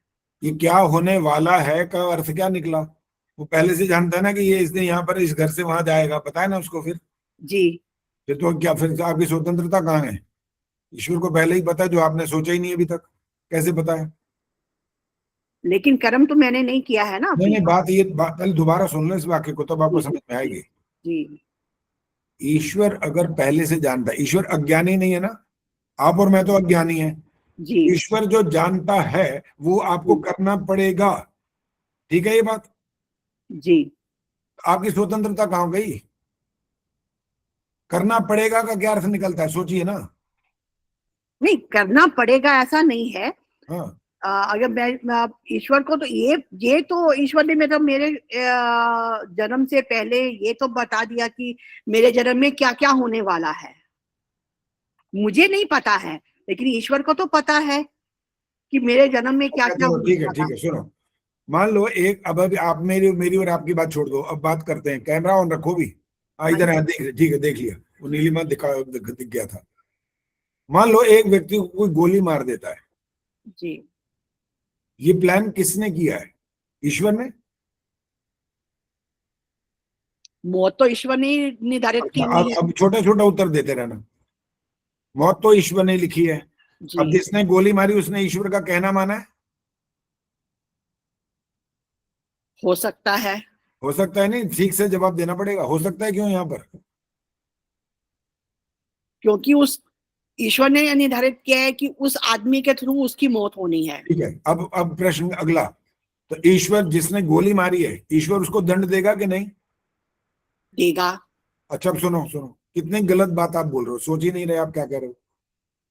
ये क्या होने वाला है का अर्थ क्या निकला? वो पहले से जानता है ना कि ये इसने यहाँ पर इस घर से वहां जाएगा, पता है ना उसको। जी। फिर तो क्या, फिर आपकी स्वतंत्रता कहाँ है? ईश्वर को पहले ही पता है जो आपने सोचा ही नहीं अभी तक, कैसे पता है? लेकिन कर्म तो मैंने नहीं किया है ना नहीं अभी। नहीं, बात पहले दोबारा सुन लो इस वाक्य को, तब आपको जी। समझ में आएगी। जी। ईश्वर अगर पहले से जानता है, ईश्वर अज्ञानी नहीं है ना, आप और मैं तो अज्ञानी है। जी। ईश्वर जो जानता है वो आपको करना पड़ेगा, ठीक है ये बात? जी। आपकी स्वतंत्रता कहाँ गई? करना पड़ेगा का क्या अर्थ निकलता है, सोचिए ना। नहीं, करना पड़ेगा ऐसा नहीं है। हाँ, अगर मैं ईश्वर को तो ये तो ईश्वर ने मतलब मेरे जन्म से पहले ये तो बता दिया कि मेरे जन्म में क्या क्या होने वाला है। मुझे नहीं पता है, लेकिन ईश्वर को तो पता है कि मेरे जन्म में क्या क्या ठीक है होने ठीक वाला है, सुनो। मान लो एक, अब अभी आप मेरी मेरी और आपकी बात छोड़ दो, अब बात करते हैं। कैमरा ऑन रखो भी। इधर है, देख, ठीक है, देख लिया। वो नीलिमा दिख गया था। मान लो एक व्यक्ति को कोई गोली मार देता है, है। जी। ये प्लान किसने किया है? ईश्वर ने। मौत तो ईश्वर ने निर्धारित की अच्छा, हुई है। अब छोटा छोटा उत्तर देते रहना। मौत तो ईश्वर ने लिखी है। अब जी। जिसने गोली मारी उसने ईश्वर का कहना माना है? हो सकता है। हो सकता है नहीं, ठीक से जवाब देना पड़ेगा। हो सकता है क्यों यहाँ पर? क्योंकि उस ईश्वर ने निर्धारित किया है कि उस आदमी के थ्रू उसकी मौत होनी है। ठीक है, अब प्रश्न अगला। तो ईश्वर जिसने गोली मारी है, ईश्वर उसको दंड देगा कि नहीं? देगा। अच्छा, अब सुनो सुनो, कितनी गलत बात आप बोल रहे हो, सोच ही नहीं रहे आप क्या कह रहे हो।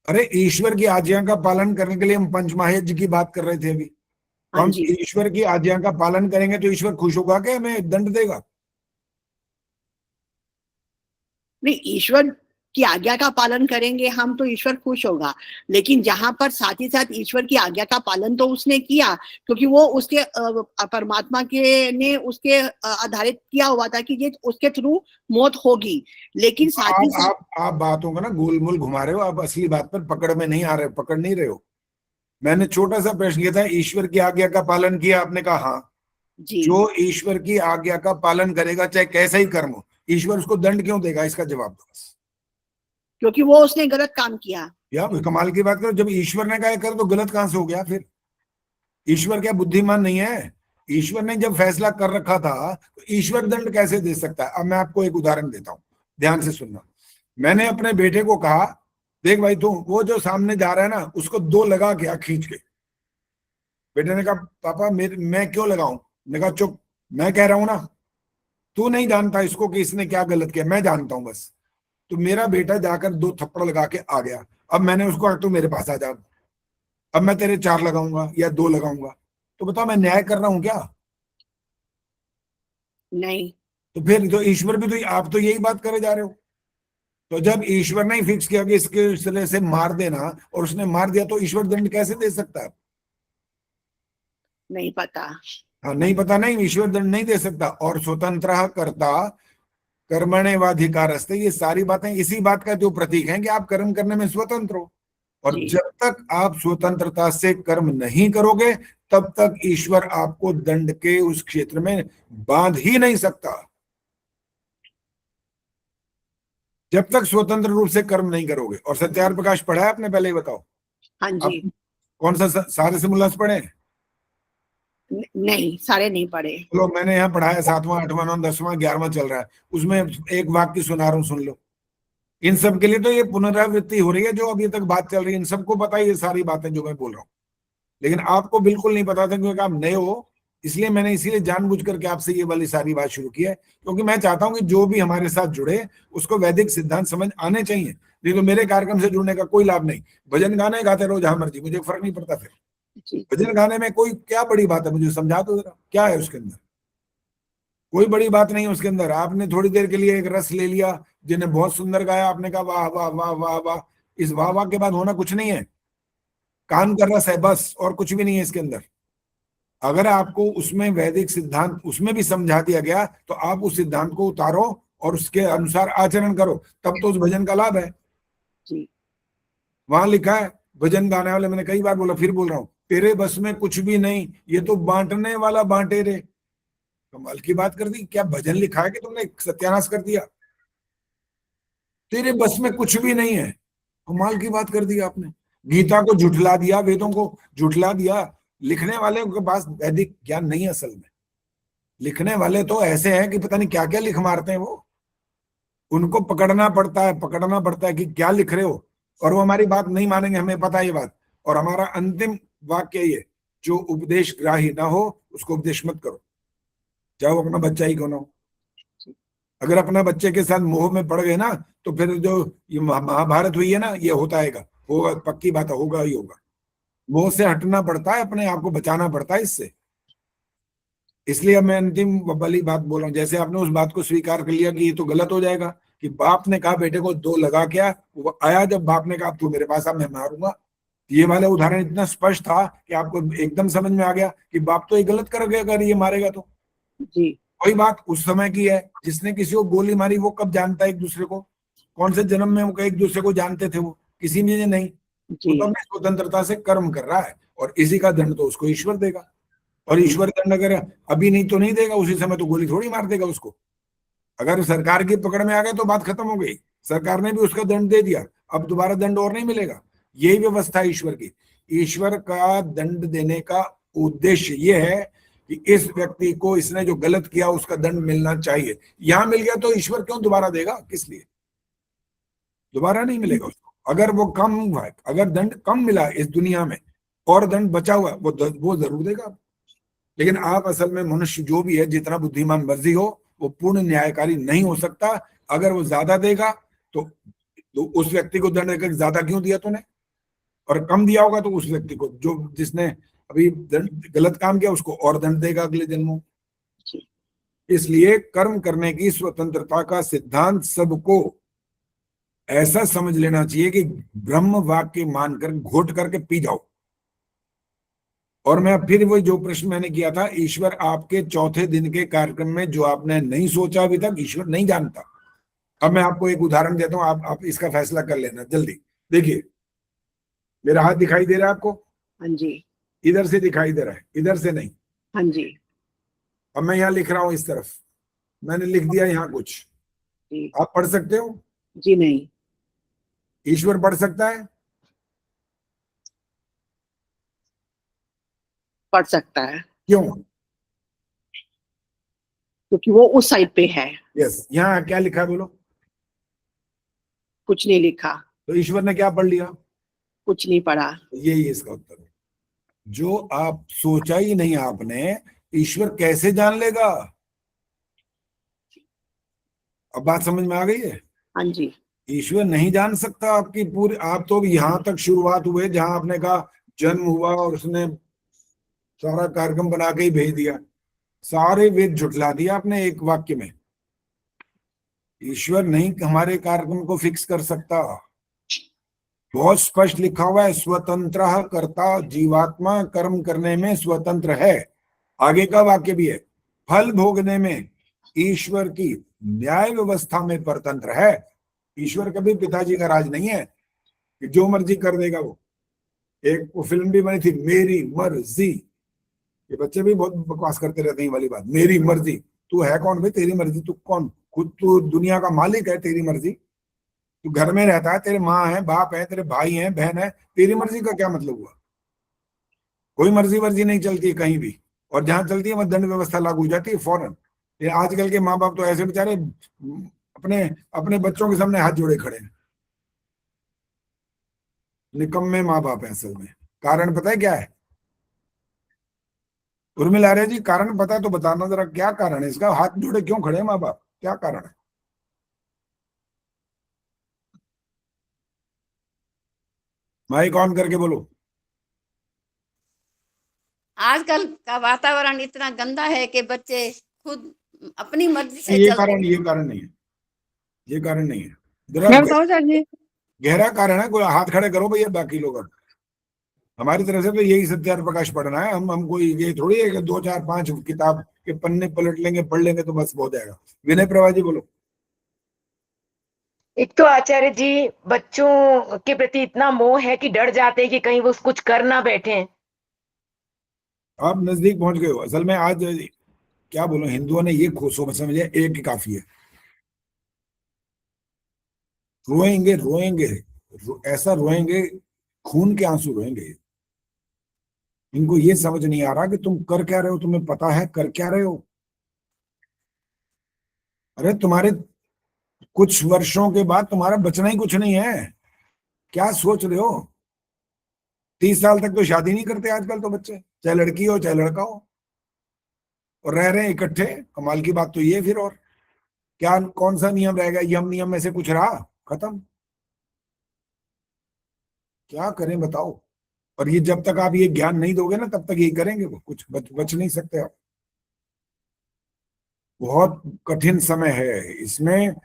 अरे ईश्वर की आज्ञा का पालन करने के लिए हम पंचमहायज्ञ की बात कर रहे थे अभी। तो हाँ हम जी। ईश्वर की आज्ञा का पालन करेंगे तो ईश्वर खुश होगा कि हमें दंड देगा? नहीं, ईश्वर की आज्ञा का पालन करेंगे हम तो ईश्वर खुश होगा, लेकिन जहां पर साथ ही साथ ईश्वर की आज्ञा का पालन तो उसने किया, क्योंकि वो उसके परमात्मा के ने उसके आधारित किया हुआ था कि ये उसके थ्रू मौत होगी। लेकिन साथ ही साथ आप बातों को ना गोलमोल घुमा रहे हो, आप असली बात पर पकड़ में नहीं आ रहे, पकड़ नहीं रहे हो। मैंने छोटा सा प्रश्न किया था, ईश्वर की आज्ञा का पालन किया? आपने कहा हाँ। जी। जो ईश्वर की आज्ञा का पालन करेगा, चाहे कैसा ही कर्म हो, ईश्वर उसको दंड क्यों देगा? इसका जवाब दो बस। क्योंकि वो उसने गलत काम किया। या कमाल की बात करो, जब ईश्वर ने कहा कर तो गलत कहां से हो गया फिर? ईश्वर क्या बुद्धिमान नहीं है? ईश्वर ने जब फैसला कर रखा था तो ईश्वर दंड कैसे दे सकता है? अब मैं आपको एक उदाहरण देता हूं, ध्यान से सुनना। मैंने अपने बेटे को कहा, देख भाई तू वो जो सामने जा रहा है ना उसको 2 लगा के खींच के। बेटे ने कहा पापा मैं क्यों लगाऊं? मैंने कहा चुप, मैं कह रहा हूं ना, तू नहीं जानता इसको कि इसने क्या गलत किया, मैं जानता हूं बस। तो मेरा बेटा जाकर 2 थप्पड़ लगा के आ गया। अब मैंने उसको कहा तू मेरे पास आ जा, अब मैं तेरे 4 लगाऊंगा या 2 लगाऊंगा। तो बताओ मैं न्याय कर रहा हूं क्या? नहीं। तो फिर तो ईश्वर भी, तो आप तो यही बात करे जा रहे हो। तो जब ईश्वर ने फिक्स किया कि इसके सिले से मार देना और उसने मार दिया, तो ईश्वर दंड कैसे दे सकता है? नहीं पता। हाँ, नहीं पता नहीं, ईश्वर दंड नहीं दे सकता। और स्वतंत्र कर्ता कर्मण्येवाधिकारस्ते, ये सारी बातें इसी बात का जो प्रतीक है कि आप कर्म करने में स्वतंत्र हो। और जी। जब तक आप स्वतंत्रता से कर्म नहीं करोगे तब तक ईश्वर आपको दंड के उस क्षेत्र में बांध ही नहीं सकता, जब तक स्वतंत्र रूप से कर्म नहीं करोगे। और सत्यार प्रकाश पढ़ा है आपने? पहले ही बताओ। हाँ आप जी। कौन सा सारे सिमुलस पढ़े? नहीं, सारे नहीं पढ़े। चलो मैंने यहाँ पढ़ाया 7वां 8वां 9वां 10वां 11वां चल रहा है, उसमें एक वाक्य सुना रहा हूं, सुन लो। इन सब के लिए तो ये पुनरावृत्ति हो रही है जो अभी तक बात चल रही है, इन सबको पता है ये सारी बातें जो मैं बोल रहा हूँ, लेकिन आपको बिल्कुल नहीं पता था क्योंकि आप नए हो। इसलिए मैंने इसीलिए जानबूझ करके आपसे ये वाली सारी बात शुरू की है, क्योंकि मैं चाहता हूं कि जो भी हमारे साथ जुड़े उसको वैदिक सिद्धांत समझ आने चाहिए। नहीं तो मेरे कार्यक्रम से जुड़ने का कोई लाभ नहीं। भजन गाने गाते रहो जहां मर्जी, मुझे फर्क नहीं पड़ता। फिर जी भजन गाने में कोई क्या बड़ी बात है, मुझे समझा दो जरा, क्या है उसके अंदर? कोई बड़ी बात नहीं है उसके अंदर। आपने थोड़ी देर के लिए एक रस ले लिया, जिन्हें बहुत सुंदर गाया, आपने कहा वाह वाह वाह वाह वाह। इस वाह वाह के बाद होना कुछ नहीं है, कान का रस है बस, और कुछ भी नहीं है इसके अंदर। अगर आपको उसमें वैदिक सिद्धांत उसमें भी समझा दिया गया तो आप उस सिद्धांत को उतारो और उसके अनुसार आचरण करो, तब तो उस भजन का लाभ है। जी वहां लिखा है, भजन गाने वाले, मैंने कई बार बोला फिर बोल रहा हूं, तेरे बस में कुछ भी नहीं, ये तो बांटने वाला बांटे रे। कमाल की बात कर दी, क्या भजन लिखा है कि तुमने सत्यानाश कर दिया? तेरे बस में कुछ भी नहीं है, कमाल की बात कर दी आपने। गीता को झुठला दिया, वेदों को झुठला दिया। लिखने वाले के पास वैदिक ज्ञान नहीं है असल में। लिखने वाले तो ऐसे हैं कि पता नहीं क्या क्या लिख मारते हैं वो। उनको पकड़ना पड़ता है कि क्या लिख रहे हो, और वो हमारी बात नहीं मानेंगे, हमें पता है ये बात। और हमारा अंतिम वाक्य ये, जो उपदेश ग्राही ना हो उसको उपदेश मत करो, चाहे वो अपना बच्चा ही क्यों ना हो। अगर अपना बच्चे के साथ मोह में पड़ गए ना, तो फिर जो ये महाभारत हुई है ना, ये होता है, होगा, पक्की बात है, होगा ही होगा। मोह से हटना पड़ता है, अपने आप को बचाना पड़ता है इससे। इसलिए मैं अंतिम वाली बात बोल रहा हूँ, जैसे आपने उस बात को स्वीकार कर लिया कि ये तो गलत हो जाएगा, कि बाप ने कहा बेटे को 2 लगा क्या, वो आया जब बाप ने कहा तू मेरे पास आ, मैं मारूंगा। ये वाला उदाहरण इतना स्पष्ट था कि आपको एकदम समझ में आ गया कि बाप तो ये गलत कर गया, अगर ये मारेगा तो। जी वही बात उस समय की है, जिसने किसी को गोली मारी वो कब जानता है एक दूसरे को? कौन से जन्म में वो एक दूसरे को जानते थे? वो किसी में नहीं। वो जी तो अपनी स्वतंत्रता से कर्म कर रहा है, और इसी का दंड तो उसको ईश्वर देगा। और ईश्वर दंड अगर अभी नहीं तो नहीं देगा, उसी समय तो गोली थोड़ी मार देगा उसको। अगर सरकार की पकड़ में आ गए तो बात खत्म हो गई, सरकार ने भी उसका दंड दे दिया, अब दोबारा दंड और नहीं मिलेगा। यही व्यवस्था है ईश्वर की। ईश्वर का दंड देने का उद्देश्य ये है कि इस व्यक्ति को, इसने जो गलत किया उसका दंड मिलना चाहिए। यहां मिल गया तो ईश्वर क्यों दोबारा देगा? किस लिए दोबारा नहीं मिलेगा उसको? अगर वो कम हुआ, अगर दंड कम मिला इस दुनिया में और दंड बचा हुआ, वो जरूर देगा। लेकिन आप असल में मनुष्य जो भी है, जितना बुद्धिमान मर्जी हो, वो पूर्ण न्यायकारी नहीं हो सकता। अगर वो ज्यादा देगा तो उस व्यक्ति को दंड देकर ज्यादा क्यों दिया तूने, और कम दिया होगा तो उस व्यक्ति को, जो जिसने अभी गलत काम किया, उसको और दंड देगा अगले जन्मों। इसलिए कर्म करने की स्वतंत्रता का सिद्धांत सबको ऐसा समझ लेना चाहिए कि ब्रह्म वाक्य मानकर घोट करके पी जाओ। और मैं फिर वही जो प्रश्न मैंने किया था, ईश्वर आपके चौथे दिन के कार्यक्रम में जो आपने नहीं सोचा अभी तक, ईश्वर नहीं जानता। अब मैं आपको एक उदाहरण देता हूं, आप इसका फैसला कर लेना जल्दी। देखिए, मेरा हाथ दिखाई दे रहा है आपको? हाँ जी इधर से दिखाई दे रहा है, इधर से नहीं। हाँ जी अब मैं यहाँ लिख रहा हूं इस तरफ, मैंने लिख दिया यहाँ कुछ, जी आप पढ़ सकते हो? जी नहीं ईश्वर पढ़ सकता है? पढ़ सकता है, क्यों? क्योंकि वो उस साइड पे है। यस, यहाँ क्या लिखा है बोलो? कुछ नहीं लिखा, तो ईश्वर ने क्या पढ़ लिया? कुछ नहीं पढ़ा। यही इसका उत्तर है। जो आप सोचा ही नहीं आपने, ईश्वर कैसे जान लेगा? अब बात समझ में आ गई है? हाँ जी ईश्वर नहीं जान सकता आपकी पूरी। आप तो यहां तक शुरुआत हुए जहां आपने कहा जन्म हुआ और उसने सारा कार्यक्रम बना के ही भेज दिया, सारे वेद झुठला दिया आपने एक वाक्य में। ईश्वर नहीं हमारे कार्यक्रम को फिक्स कर सकता। बहुत स्पष्ट लिखा हुआ है, स्वतंत्र कर्ता जीवात्मा कर्म करने में स्वतंत्र है। आगे का वाक्य भी है, फल भोगने में ईश्वर की न्याय व्यवस्था में परतंत्र है। ईश्वर कभी पिताजी का राज नहीं है कि जो मर्जी कर देगा वो। एक वो फिल्म भी बनी थी, मेरी मर्जी। ये बच्चे भी बहुत बकवास करते रहते हैं वाली बात, मेरी मर्जी। तू है कौन भाई? तेरी मर्जी? तू कौन? खुद तू दुनिया का मालिक है, तेरी मर्जी? तू घर में रहता है, तेरे माँ है, बाप है, तेरे भाई हैं, बहन है, तेरी मर्जी का क्या मतलब हुआ? कोई मर्जी वर्जी नहीं चलती है कहीं भी, और जहां चलती है वह दंड व्यवस्था लागू हो जाती है फौरन। ये आजकल के माँ बाप तो ऐसे बेचारे अपने अपने बच्चों के सामने हाथ जोड़े खड़े हैं, निकम्मे माँ बाप है असल में। कारण पता है क्या है? उर्मिला आर्य जी, कारण पता है तो बताना जरा, क्या कारण है इसका? हाथ जोड़े क्यों खड़े हैं माँ बाप, क्या कारण है? माइक ऑन करके बोलो। आजकल का वातावरण इतना गंदा है कि बच्चे खुद अपनी मर्जी से ये चलते कारण, ये कारण नहीं है, ये कारण नहीं है। जरा मैं बताऊं चाची, गहरा कारण है। कोई हाथ खड़े करो भैया, बाकी लोग। हमारी तरफ से तो यही सत्यार्थ प्रकाश पढ़ना है। हम कोई ये थोड़ी है कि 2 4 5 किताब के पन्ने पलट लेंगे, पढ़ लेंगे तो बस हो जाएगा। विनय प्रभा जी बोलो। एक तो आचार्य जी बच्चों के प्रति इतना मोह है कि डर जाते हैं कि कहीं वो कुछ कर ना बैठे। आप नजदीक पहुंच गए हो। असल में आज क्या बोलो, हिंदुओं ने ये खोसो समझे, एक ही काफी है। रोएंगे रोएंगे, ऐसा रोएंगे, खून के आंसू रोएंगे। इनको ये समझ नहीं आ रहा कि तुम कर क्या रहे हो, तुम्हें पता है कर क्या रहे हो। अरे तुम्हारे कुछ वर्षों के बाद तुम्हारा बचना ही कुछ नहीं है। क्या सोच रहे हो? 30 साल तक तो शादी नहीं करते आजकल तो बच्चे, चाहे लड़की हो चाहे लड़का हो, और रह रहे हैं इकट्ठे। कमाल की बात तो ये फिर, और क्या कौन सा नियम रहेगा? यम नियम में से कुछ रहा? खत्म। क्या करें बताओ? और ये जब तक आप ये ज्ञान नहीं दोगे ना, तब तक यही करेंगे वो, कुछ बच नहीं सकते आप। बहुत कठिन समय है इसमें।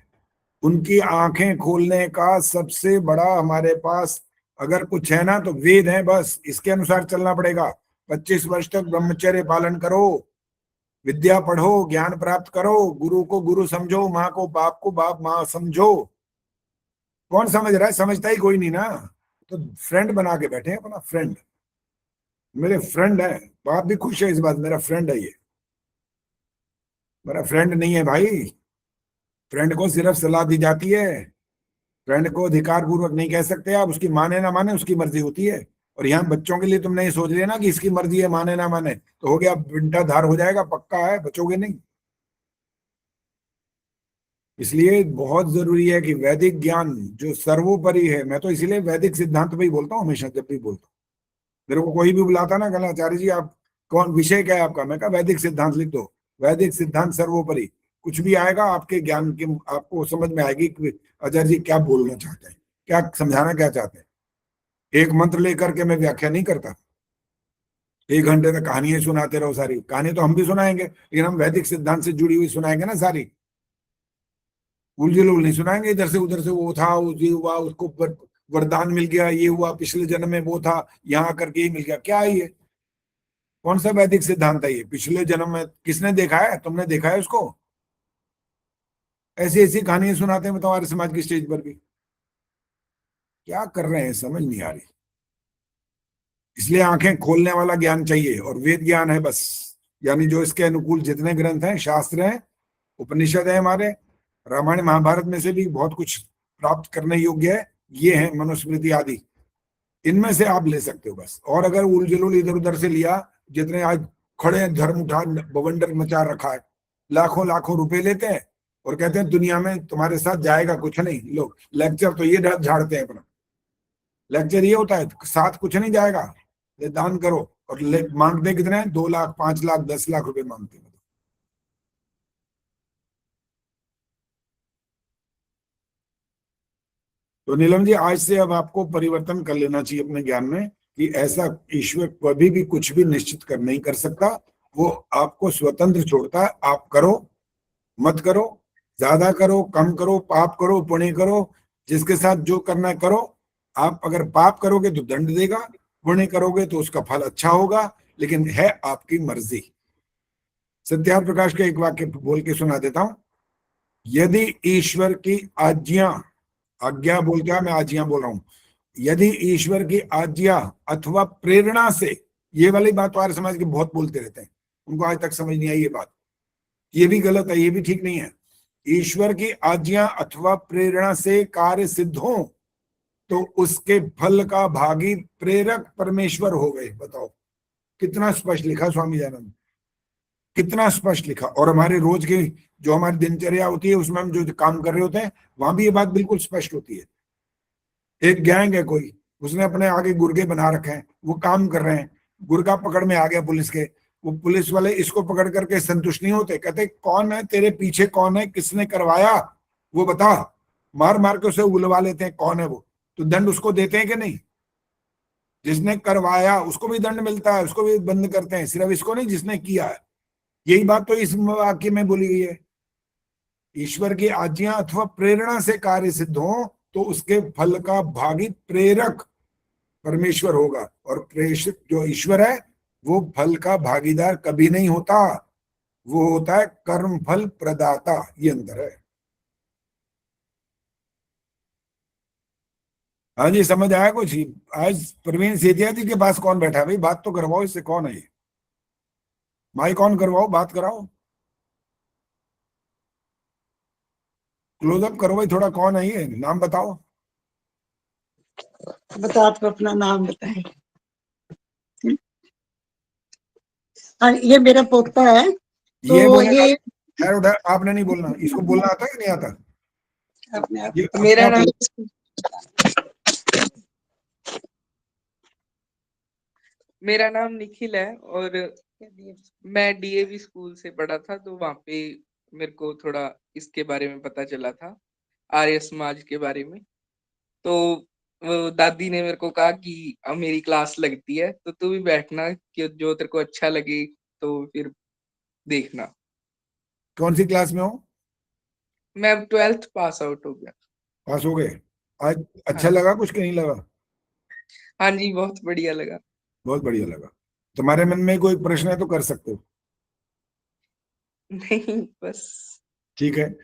उनकी आंखें खोलने का सबसे बड़ा हमारे पास अगर कुछ है ना तो वेद है, बस इसके अनुसार चलना पड़ेगा। 25 वर्ष तक ब्रह्मचर्य पालन करो, विद्या पढ़ो, ज्ञान प्राप्त करो, गुरु को गुरु समझो, माँ को बाप माँ समझो। कौन समझ रहा है? समझता ही कोई नहीं ना। तो फ्रेंड बना के बैठे हैं अपना, फ्रेंड। मेरे फ्रेंड है, बाप भी खुश है इस बात, मेरा फ्रेंड है ये। मेरा फ्रेंड नहीं है भाई। फ्रेंड को सिर्फ सलाह दी जाती है। फ्रेंड को अधिकार पूर्वक नहीं कह सकते आप। उसकी माने ना माने उसकी मर्जी होती है। और यहाँ बच्चों के लिए तुमने ये सोच लिया ना कि इसकी मर्जी है, माने ना माने तो हो गया, बिंटा धार हो जाएगा, पक्का है, बचोगे नहीं। इसलिए बहुत जरूरी है कि वैदिक ज्ञान जो सर्वोपरि है, मैं तो इसीलिए वैदिक सिद्धांत भी बोलता हूँ हमेशा, जब भी बोलता हूँ। मेरे को कोई भी बुलाता ना, कहना आचार्य जी आप कौन, विषय क्या है आपका? मैं कहा वैदिक सिद्धांत लिख दो। वैदिक सिद्धांत सर्वोपरि। कुछ भी आएगा आपके ज्ञान की, आपको समझ में आएगी कि आचार्य जी क्या बोलना चाहते हैं, क्या समझाना क्या चाहते हैं। एक मंत्र लेकर के मैं व्याख्या नहीं करता। 1 घंटे तक कहानियां सुनाते रहो। सारी कहानी तो हम भी सुनाएंगे, लेकिन हम वैदिक सिद्धांत से जुड़ी हुई सुनाएंगे ना सारी। उलझुल नहीं सुनाएंगे इधर से उधर से, वो था, वो ये हुआ, उसको वरदान मिल गया, ये हुआ, पिछले जन्म में वो था, यहाँ करके ये मिल गया। क्या है ये? कौन सा वैदिक सिद्धांत है ये? पिछले जन्म में किसने देखा है? तुमने देखा है उसको? ऐसी ऐसी कहानियां सुनाते हैं तुम्हारे समाज की स्टेज पर भी। क्या कर रहे हैं समझ नहीं आ रही। इसलिए आंखें खोलने वाला ज्ञान चाहिए, और वेद ज्ञान है बस। यानी जो इसके अनुकूल जितने ग्रंथ हैं, शास्त्र हैं, उपनिषद है, हमारे रामायण महाभारत में से भी बहुत कुछ प्राप्त करने योग्य है। ये है मनुस्मृति आदि, इनमें से आप ले सकते हो बस। और अगर उलझुल इधर उधर से लिया, जितने आज खड़े धर्म उठा बवंडर मचा रखा है, लाखों लाखों रुपए लेते हैं और कहते हैं दुनिया में तुम्हारे साथ जाएगा कुछ नहीं। लोग लेक्चर तो ये झाड़ते हैं अपना। लेक्चर ये होता है, साथ कुछ नहीं जाएगा, दान करो। और मांगते कितने हैं? 2 लाख 5 लाख 10 लाख रुपए मांगते हैं। तो नीलम जी, आज से अब आपको परिवर्तन कर लेना चाहिए अपने ज्ञान में कि ऐसा ईश्वर कभी भी कुछ भी निश्चित कर नहीं कर सकता। वो आपको स्वतंत्र छोड़ता है। आप करो मत करो, ज्यादा करो कम करो, पाप करो पुण्य करो, जिसके साथ जो करना है करो। आप अगर पाप करोगे तो दंड देगा, पुण्य करोगे तो उसका फल अच्छा होगा, लेकिन है आपकी मर्जी। सत्यार्थ प्रकाश का एक वाक्य बोल के सुना देता हूं। यदि ईश्वर की आज्ञा बोल क्या, मैं आज्ञा बोल रहा हूं। यदि ईश्वर की आज्ञा अथवा प्रेरणा से, ये वाली बात तो आर्य समाज के बहुत बोलते रहते हैं, उनको आज तक समझ नहीं आई ये बात। ये भी गलत है, ये भी ठीक नहीं है। ईश्वर की आज्ञा अथवा प्रेरणा से कार्य सिद्ध हो तो उसके फल का भागी प्रेरक परमेश्वर हो गए। बताओ कितना स्पष्ट लिखा स्वामी दयानंद, कितना स्पष्ट लिखा। और हमारे रोज की जो हमारी दिनचर्या होती है, उसमें हम जो काम कर रहे होते हैं, वहां भी ये बात बिल्कुल स्पष्ट होती है। एक गैंग है कोई, उसने अपने आगे गुर्गे बना रखे हैं, वो काम कर रहे हैं, गुर्गा पकड़ में आ गया पुलिस के, वो पुलिस वाले इसको पकड़ करके संतुष्ट नहीं होते, कहते कौन है तेरे पीछे, कौन है, किसने करवाया वो बता, मार मार के उसे उलवा लेते हैं कौन है वो, तो दंड उसको देते हैं कि नहीं? जिसने करवाया उसको भी दंड मिलता है, उसको भी बंद करते हैं, सिर्फ इसको नहीं जिसने किया है। यही बात तो इस वाक्य में बोली गई है। ईश्वर की आज्ञा अथवा प्रेरणा से कार्य सिद्ध हो तो उसके फल का भागी प्रेरक परमेश्वर होगा, और प्रेषित जो ईश्वर है वो फल का भागीदार कभी नहीं होता, वो होता है कर्म फल प्रदाता। ये अंतर है। हाँ जी, समझ आया कुछ? आज प्रवीण सेतिया जी के पास कौन बैठा है भाई? बात तो करवाओ इससे, कौन है ये? माइक ऑन करवाओ, बात कराओ, क्लोजअप करो भाई थोड़ा, कौन है ये? नाम बताओ। बता, आप अपना नाम बताएं। हाँ, ये मेरा पोता है। तो ये बोलने ये खैर उधर आपने नहीं बोलना, इसको बोलना आता है कि नहीं आता? अपने आप ये मेरा अपने आप नाम मेरा नाम निखिल है और मैं डीएवी स्कूल से पढ़ा था, तो वहां पे मेरे को थोड़ा इसके बारे में पता चला था, आर्य समाज के बारे में। तो वो दादी ने मेरे को कहा कि अब मेरी क्लास लगती है तो तू भी बैठना, कि जो तेरे को अच्छा लगे तो फिर देखना। कौन सी क्लास में हो? मैं अब 12th पास आउट हो गया। पास हो गए? आज अच्छा हाँ। लगा कुछ कि नहीं लगा? हाँ जी, बहुत बढ़िया लगा। बहुत बढ़िया लगा। तुम्हारे मन में कोई प्रश्न है तो कर सकते हो। नहीं, बस ठीक है।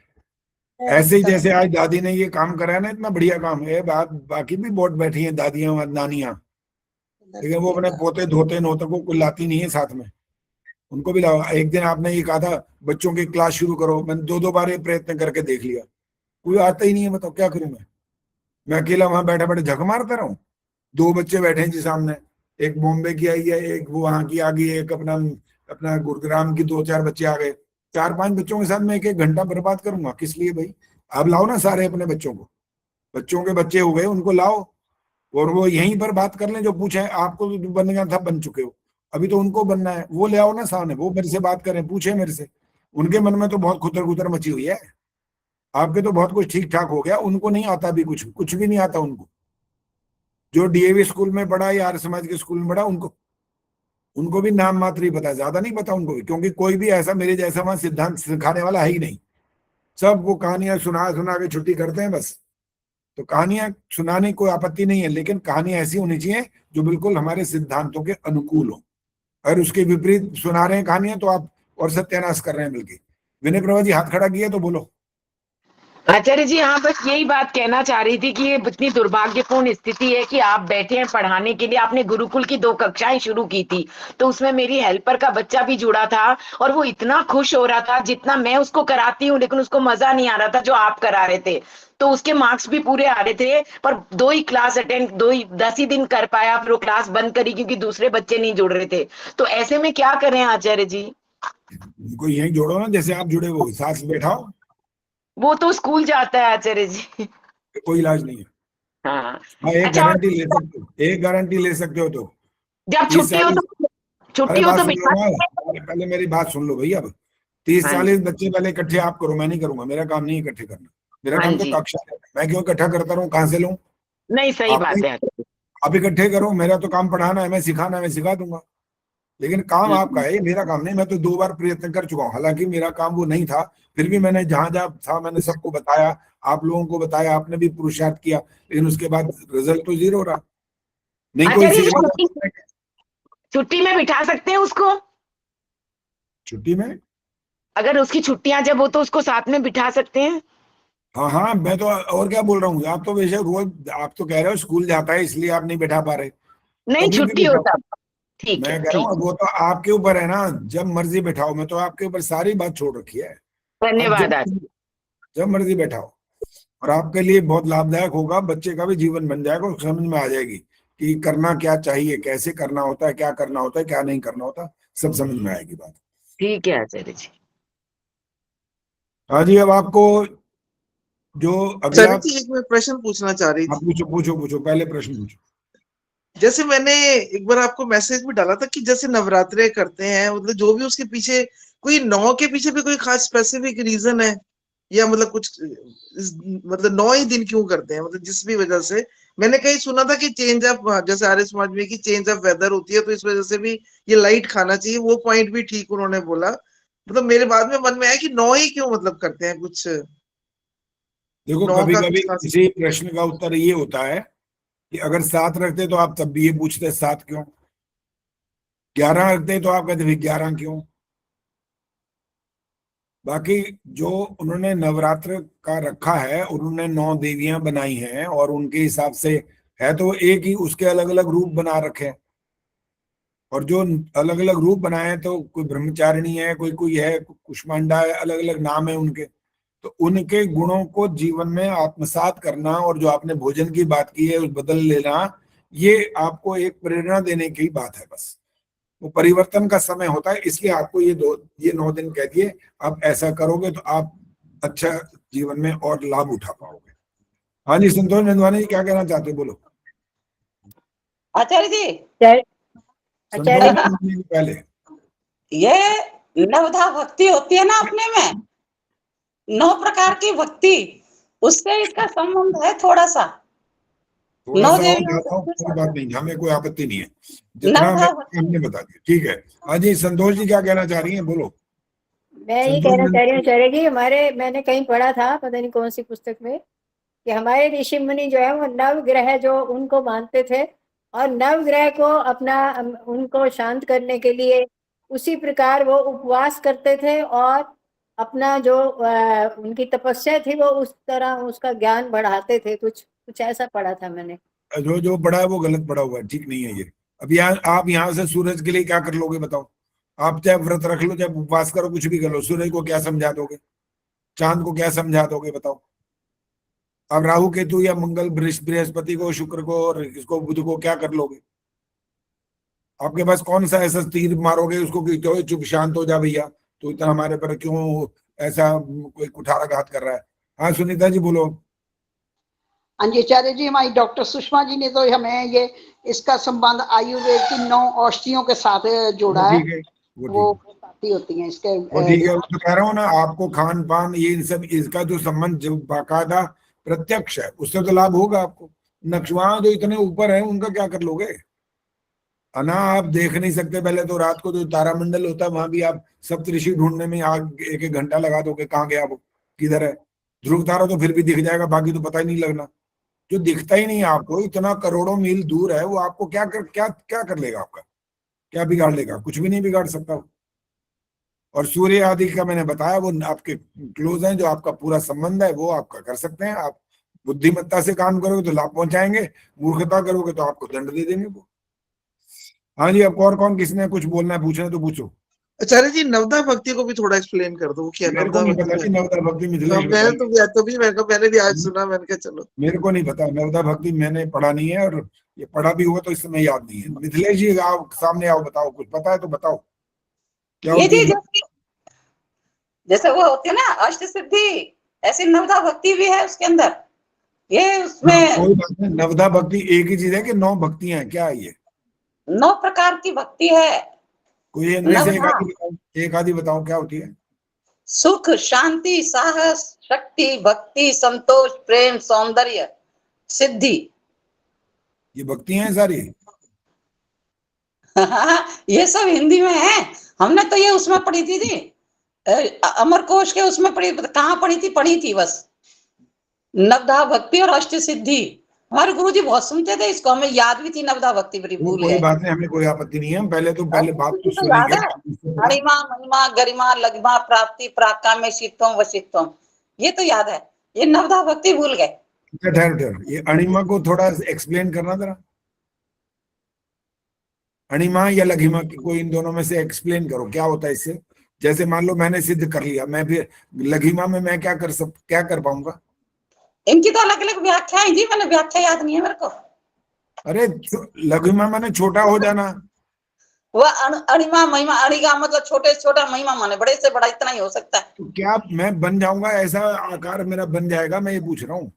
ऐसे ही जैसे आज दादी ने ये काम करा है ना, इतना बढ़िया काम है, बात बाकी भी बहुत बैठी हैं दादियां और नानियां, लेकिन वो अपने पोते धोते नोतकों को लाती नहीं है साथ में, उनको भी लाओ। एक दिन आपने ये कहा था बच्चों की क्लास शुरू करो, मैंने 2-2 बार ये प्रयत्न करके देख लिया, कोई आता ही नहीं है। बताओ क्या करूं मैं अकेला वहां बैठे बैठे झक मारता रहूं? 2 बच्चे बैठे हैं जी सामने, एक बॉम्बे की आई है, एक वो वहां की आ गई, एक अपना अपना गुरुग्राम की, 2-4 बच्चे आ गए। 4-5 बच्चों के साथ मैं 1-1 घंटा बर्बाद करूंगा किस लिए भाई? आप लाओ ना सारे अपने बच्चों को, बच्चों के बच्चे हो गए उनको लाओ, और वो यहीं पर बात कर लें, जो पूछे। आपको भी बनना था, बन चुके हो, अभी तो उनको बनना है, वो ले आओ ना सामने, वो मेरे से बात करें, पूछे मेरे से। उनके मन में तो बहुत खुतर खुतर मची हुई है, आपके तो बहुत कुछ ठीक ठाक हो गया, उनको नहीं आता भी, कुछ भी नहीं आता उनको। जो डीएवी स्कूल में पढ़ा या आर्य समाज के स्कूल में पढ़ा, उनको भी नाम मात्र ही पता है, ज्यादा नहीं पता उनको भी, क्योंकि कोई भी ऐसा मेरे जैसा वहां सिद्धांत सिखाने वाला है ही नहीं। सब वो कहानियां सुना सुना के छुट्टी करते हैं बस। तो कहानियां सुनाने कोई आपत्ति नहीं है, लेकिन कहानियां ऐसी होनी चाहिए जो बिल्कुल हमारे सिद्धांतों के अनुकूल हो। अगर उसके विपरीत सुना रहे हैं कहानियां तो आप और सत्यानाश कर रहे हैं बल्कि। विनय प्रभा जी हाथ खड़ा किया तो बोलो। आचार्य जी, हाँ बस यही बात कहना चाह रही थी कि ये इतनी दुर्भाग्यपूर्ण स्थिति है कि आप बैठे हैं पढ़ाने के लिए। आपने गुरुकुल की 2 कक्षाएं शुरू की थी, तो उसमें मेरी हेल्पर का बच्चा भी जुड़ा था, और वो इतना खुश हो रहा था जितना मैं उसको कराती हूँ, लेकिन उसको मजा नहीं आ रहा था जो आप करा रहे थे। तो उसके मार्क्स भी पूरे आ रहे थे, पर 2 ही क्लास अटेंड, 10 ही दिन कर पाया, फिर वो क्लास बंद करी क्योंकि दूसरे बच्चे नहीं जुड़ रहे थे। तो ऐसे में क्या करें आचार्य जी? उनको यही जोड़ो ना जैसे आप जुड़े हो, साथ बैठाओ। वो तो स्कूल जाता है आचार्य जी। कोई इलाज नहीं है। हाँ। हाँ, एक अच्छा, गारंटी ले सकते हो, एक गारंटी ले सकते हो। तो जब 30 छुट्टी हो 40, तो अरे छुट्टी हो बात तो सुन लो बिठा ना, सकते हैं। पहले मेरी बात सुन लो भैया। अब हाँ 30-40 बच्चे पहले इकट्ठे आप करो, मैं नहीं करूंगा, मेरा काम नहीं है इकट्ठे करना, मेरा हाँ काम तो जी, कक्षा है। मैं क्यों इकट्ठा करता रहूं, कहाँ से लूं? नहीं सही आप बात है। आप इकट्ठे करो, मेरा तो काम पढ़ाना है, मैं सिखाना है, मैं सिखा दूंगा, लेकिन काम आपका हम्म, है, ये मेरा काम नहीं। मैं तो 2 बार प्रयत्न कर चुका हूँ, हालांकि मेरा काम वो नहीं था, फिर भी मैंने जहां जहां था मैंने सबको बताया, आप लोगों को बताया, आपने भी पुरुषार्थ किया, लेकिन उसके बाद रिजल्ट तो 0 रहा। नहीं कोई आचार्य जी, सेवा छुट्टी में बिठा सकते हैं उसको? छुट्टी में। अगर उसकी छुट्टियां जब हो तो उसको साथ में बिठा सकते हैं? हाँ हाँ, मैं तो और क्या बोल रहा हूँ, आप तो वैसे रोज आप तो कह रहे हो स्कूल जाता है इसलिए आप नहीं बैठा पा रहे, नहीं, कभी भी छुट्टी हो बिठाओ। तब। ठीक है, मैं कह रहा ठीक हूँ है। वो तो आपके ऊपर है ना, जब मर्जी बैठाओ, मैं तो आपके ऊपर सारी बात छोड़ रखी है। आप धन्यवाद आचार्य। जब मर्जी बैठाओ, और आपके लिए बहुत लाभदायक होगा, बच्चे का भी जीवन बन जाएगा, उसको समझ में आ जाएगी कि करना क्या चाहिए, कैसे करना होता है, क्या करना होता है, क्या नहीं करना होता, सब समझ में आएगी बात। ठीक है आचार्य जी। हाँ जी, अब आपको जो सर अगला, जी, एक मैं प्रश्न पूछना चाह रही आप थी। पूछो पूछो पूछो, पहले प्रश्न पूछो। जैसे मैंने एक बार आपको मैसेज भी डाला था कि जैसे नवरात्रे करते हैं, मतलब जो भी उसके पीछे कोई 9 के पीछे भी कोई खास स्पेसिफिक रीजन है, या मतलब कुछ मतलब 9 ही दिन क्यों करते हैं, मतलब जिस भी वजह से। मैंने कहीं सुना था कि चेंज ऑफ, जैसे आर्य समाज में की चेंज ऑफ वेदर होती है, तो इस वजह से भी ये लाइट खाना चाहिए, वो पॉइंट भी ठीक उन्होंने बोला। मतलब मेरे बाद में मन में आया कि 9 ही क्यों मतलब करते हैं, कुछ देखो 9 कभी का कभी कुछ खास। इसी प्रश्न का उत्तर ये होता है कि अगर 7 रखते तो आप तब भी ये पूछते 7 क्यों, 11 रखते तो आप कहते भाई 11 क्यों। बाकी जो उन्होंने नवरात्र का रखा है, उन्होंने 9 देवियां बनाई हैं और उनके हिसाब से है तो एक ही, उसके अलग अलग रूप बना रखे हैं। और जो अलग अलग रूप बनाए हैं तो कोई ब्रह्मचारिणी है, कोई कोई है कुष्मांडा है, अलग अलग नाम है उनके। तो उनके गुणों को जीवन में आत्मसात करना, और जो आपने भोजन की बात की है उस बदल लेना, ये आपको एक प्रेरणा देने की बात है। बस वो परिवर्तन का समय होता है, इसलिए आपको ये 9 दिन कह दिए। आप ऐसा करोगे तो आप अच्छा जीवन में और लाभ उठा पाओगे। हाँ जी, संतोष नंदवानी जी क्या कहना चाहते हो, बोलो। आचार्य जी, संतोष नंदवानी जी पहले। ये नवधा भक्ति होती है ना अपने में, 9 प्रकार की भक्ति, उससे इसका संबंध है थोड़ा सा। थोड़ा 9 सा और देवियों ज्यादा हो, कोई बात नहीं, हमें कोई आपत्ति नहीं है, से जितना नवधा हमने बता दिया, ठीक है। हाँ जी, संतोष जी क्या कहना चाह रही हैं, बोलो। मैं ये संतोष कहना चाह रही हूँ नंदवानी। आचार्य जी, हमारे मैंने कहीं पढ़ा था, पता नहीं कौन सी पुस्तक में, कि हमारे ऋषि मुनि जो है वो नवग्रह जो उनको मानते थे, और नवग्रह को अपना उनको शांत करने के लिए उसी प्रकार वो उपवास करते थे, और अपना जो उनकी तपस्या थी वो उस तरह उसका ज्ञान बढ़ाते थे। कुछ कुछ ऐसा पढ़ा था मैंने। जो जो पढ़ा है वो गलत पढ़ा हुआ है, ठीक नहीं है ये। अब यहाँ आप यहाँ से सूरज के लिए क्या कर लोगे बताओ। आप चाहे व्रत रख लो, चाहे उपवास करो, कुछ भी कर लो, सूरज को क्या समझा दोगे, चांद को क्या समझा दोगे बताओ। अब राहु केतु या मंगल बृहस्पति को, शुक्र को और इसको बुध को क्या कर लोगे। आपके पास कौन सा ऐसा तीर मारोगे उसको कि जो चुप शांत हो जा भैया, तो इतना हमारे पर क्यों ऐसा कोई कुठाराघात कर रहा है। हाँ सुनीता जी बोलो। हाँ जी आचार्य जी, हमारी डॉक्टर सुषमा जी ने तो हमें ये इसका संबंध आयुर्वेद की 9 औषधियों के साथ जोड़ा है। ठीक है, वो बताती होती हैं इसके वो ठीक है, वो तो कह रहा हूँ ना आपको, खान पान ये इन सब इसका जो संबंध जो बाकायदा प्रत्यक्ष है, उससे तो लाभ होगा आपको। नक्शवा जो इतने ऊपर है उनका क्या कर लोगे। ना आप देख नहीं सकते, पहले तो रात को जो तारामंडल होता है वहां भी आप सप्तऋषि ढूंढने में आग 1-1 घंटा लगा दोगे, कहाँ गया वो, किधर है। ध्रुव तारा तो फिर भी दिख जाएगा, बाकी तो पता ही नहीं लगना। जो दिखता ही नहीं है आपको, इतना करोड़ों मील दूर है, वो आपको क्या कर लेगा, आपका क्या बिगाड़ लेगा, कुछ भी नहीं बिगाड़ सकता। और सूर्य आदि का मैंने बताया, वो आपके क्लोज है, जो आपका पूरा संबंध है वो आपका कर सकते हैं। आप बुद्धिमत्ता से काम करोगे तो लाभ पहुंचाएंगे, मूर्खता करोगे तो आपको दंड दे देंगे वो। हाँ जी, अब और कौन किसने कुछ बोलना है, पूछना है तो पूछो। आचार्य जी, नवदा भक्ति को भी थोड़ा एक्सप्लेन कर दो, वो क्या मेरे को नवदा नहीं भक्ति पता कि है? नवदा भक्ति मिथिलेश मैंने तो भी मैंने भी आज सुना, मैंने कहा चलो। मेरे को नहीं पता, नवदा भक्ति मैंने पढ़ा नहीं है, और ये पढ़ा भी हुआ तो इस समय याद नहीं है। मिथिलेश जी आओ सामने, आओ बताओ, कुछ पता है तो बताओ क्या ये होती जी है। जैसे वो होती है ना अष्ट सिद्धि, ऐसी नवधा भक्ति भी है उसके अंदर। ये उसमें कोई बात नहीं, नवदा भक्ति एक ही चीज है कि 9 भक्तियां हैं, क्या है ये। 9 प्रकार की भक्ति है। कोई इनमें से नवधा, एक आदि बताओ क्या होती है। सुख, शांति, साहस, शक्ति, भक्ति, संतोष, प्रेम, सौंदर्य, सिद्धि। ये भक्तियां हैं सारी। ये सब हिंदी में है। हमने तो ये उसमें पढ़ी थी अमरकोश के उसमें कहाँ पढ़ी थी बस। नवधा भक्ति और अष्ट सिद्धि, हमारे गुरुजी बहुत सुनते थे इसको, हमें याद भी थी नवधा भक्ति, बड़ी भूल कोई गए। बात नहीं, हमें कोई आपत्ति नहीं है, हम पहले बात तो तो याद सुनेंगे। है, अणिमा, महिमा, गरिमा, लघिमा, प्राप्ति, प्राकाम्य, शीतम, वशितम, ये तो याद है। ये नवधा भक्ति भूल गए। ठहर, ये अणिमा को थोड़ा एक्सप्लेन करना जरा। अणिमा या लघिमा की कोई इन दोनों में से एक्सप्लेन करो, क्या होता है इससे। जैसे मान लो मैंने सिद्ध कर लिया, मैं फिर लघिमा में मैं क्या कर पाऊंगा। इनकी तो अलग अलग व्याख्याएं जी, मैंने व्याख्या याद नहीं है मेरे को। अरे लघिमा माने छोटा हो जाना। वह अणिमा, महिमा, अणि का मतलब छोटे से छोटा, महिमा माने बड़े से बड़ा, इतना ही हो सकता है। तो क्या मैं बन जाऊंगा, ऐसा आकार मेरा बन जाएगा, मैं ये पूछ रहा हूँ,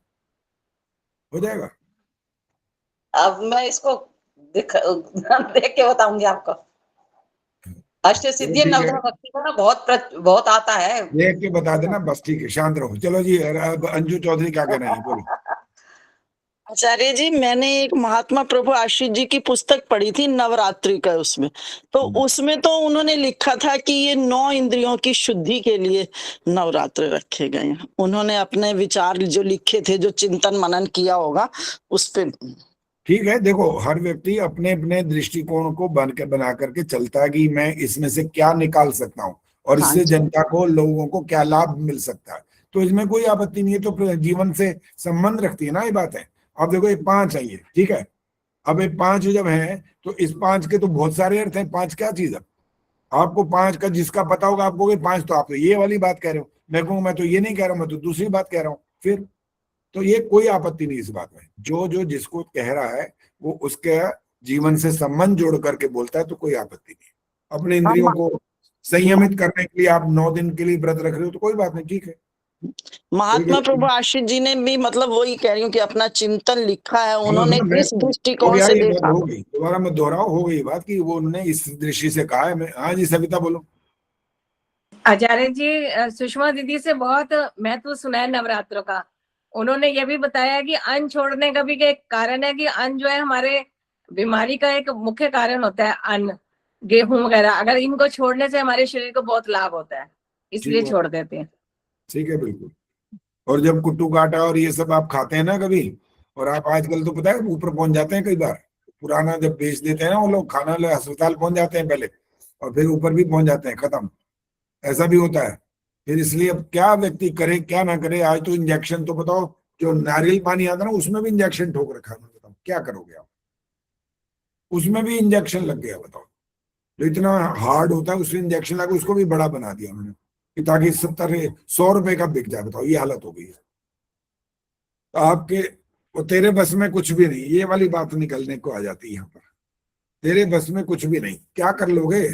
हो जाएगा। अब मैं इसको देख के बताऊंगी आपको। अष्ट सिद्धि ठीक है, नवधा भक्ति का ना बहुत आता है। देख के बता देना बस, ठीक है, शांत रहो। चलो जी, अब अंजू चौधरी क्या कहना है, बोलो। आचार्य जी, मैंने एक महात्मा प्रभु आशीष जी की पुस्तक पढ़ी थी नवरात्रि का, उसमें तो उसमें तो उन्होंने लिखा था कि ये 9 इंद्रियों की शुद्धि के लिए नवरात्र रखे गए हैं। उन्होंने अपने विचार जो लिखे थे, जो चिंतन मनन किया होगा उस पे। ठीक है, देखो हर व्यक्ति अपने अपने दृष्टिकोण को बना करके चलता है कि मैं इसमें से क्या निकाल सकता हूँ और इससे जनता को, लोगों को क्या लाभ मिल सकता है, तो इसमें कोई आपत्ति नहीं है। तो जीवन से संबंध रखती है ना ये बात है। अब देखो ये 5 है, ये ठीक है। अब ये 5 जब है तो इस 5 के तो बहुत सारे अर्थ हैं। 5 क्या चीज है, आपको 5 का जिसका पता होगा आपको 5, तो आप तो ये वाली बात कह रहे हो, मैं कहूँ मैं तो ये नहीं कह रहा हूँ, मैं तो दूसरी बात कह रहा हूँ। फिर तो ये कोई आपत्ति नहीं इस बात में। जो जिसको कह रहा है वो उसके जीवन से संबंध जोड़ करके बोलता है, तो कोई आपत्ति नहीं। अपने इंद्रियों को संयमित करने के लिए आप 9 दिन के लिए व्रत रख रहे हो तो कोई बात नहीं, ठीक है। महात्मा प्रभु आशीष जी ने भी, मतलब वही कह रही हूँ कि अपना चिंतन लिखा है उन्होंने इस दृष्टिकोण से देखा। हो गई, दोबारा मैं दोहराओ, हो गई बात कि वो उन्होंने इस दृष्टि से कहा है। मैं, हाँ जी सविता बोलो। आचार्य जी, सुषमा दीदी से बहुत महत्व सुना है नवरात्रों का। उन्होंने ये भी बताया कि अन्न छोड़ने का भी एक कारण है कि अन्न जो है हमारे बीमारी का एक मुख्य कारण होता है। अन्न, गेहूं वगैरह, अगर इनको छोड़ने से हमारे शरीर को बहुत लाभ होता है, इसलिए छोड़ देते हैं। ठीक है, बिल्कुल। और जब कुट्टू काटा और ये सब आप खाते हैं ना कभी, और आप आजकल तो पता है ऊपर पहुंच जाते हैं कई बार, पुराना जब बेच देते हैं ना वो लोग, खाना ले अस्पताल पहुंच जाते हैं पहले और फिर ऊपर भी पहुंच जाते हैं, खत्म। ऐसा भी होता है। फिर इसलिए अब क्या व्यक्ति करे क्या ना करे। आज तो इंजेक्शन, तो बताओ जो नारियल पानी आता है ना उसमें भी इंजेक्शन ठोक रखा है, बताओ क्या करोगे आप, उसमें भी इंजेक्शन लग गया। बताओ जो इतना हार्ड होता है उसमें इंजेक्शन लगा, उसको भी बड़ा बना दिया उन्होंने ताकि 70-100 रुपए का बिक जाए। बताओ ये हालत हो गई है। तो आपके वो तेरे बस में कुछ भी नहीं, ये वाली बात निकलने को आ जाती है यहाँ पर। तेरे बस में कुछ भी नहीं, क्या कर लोगे,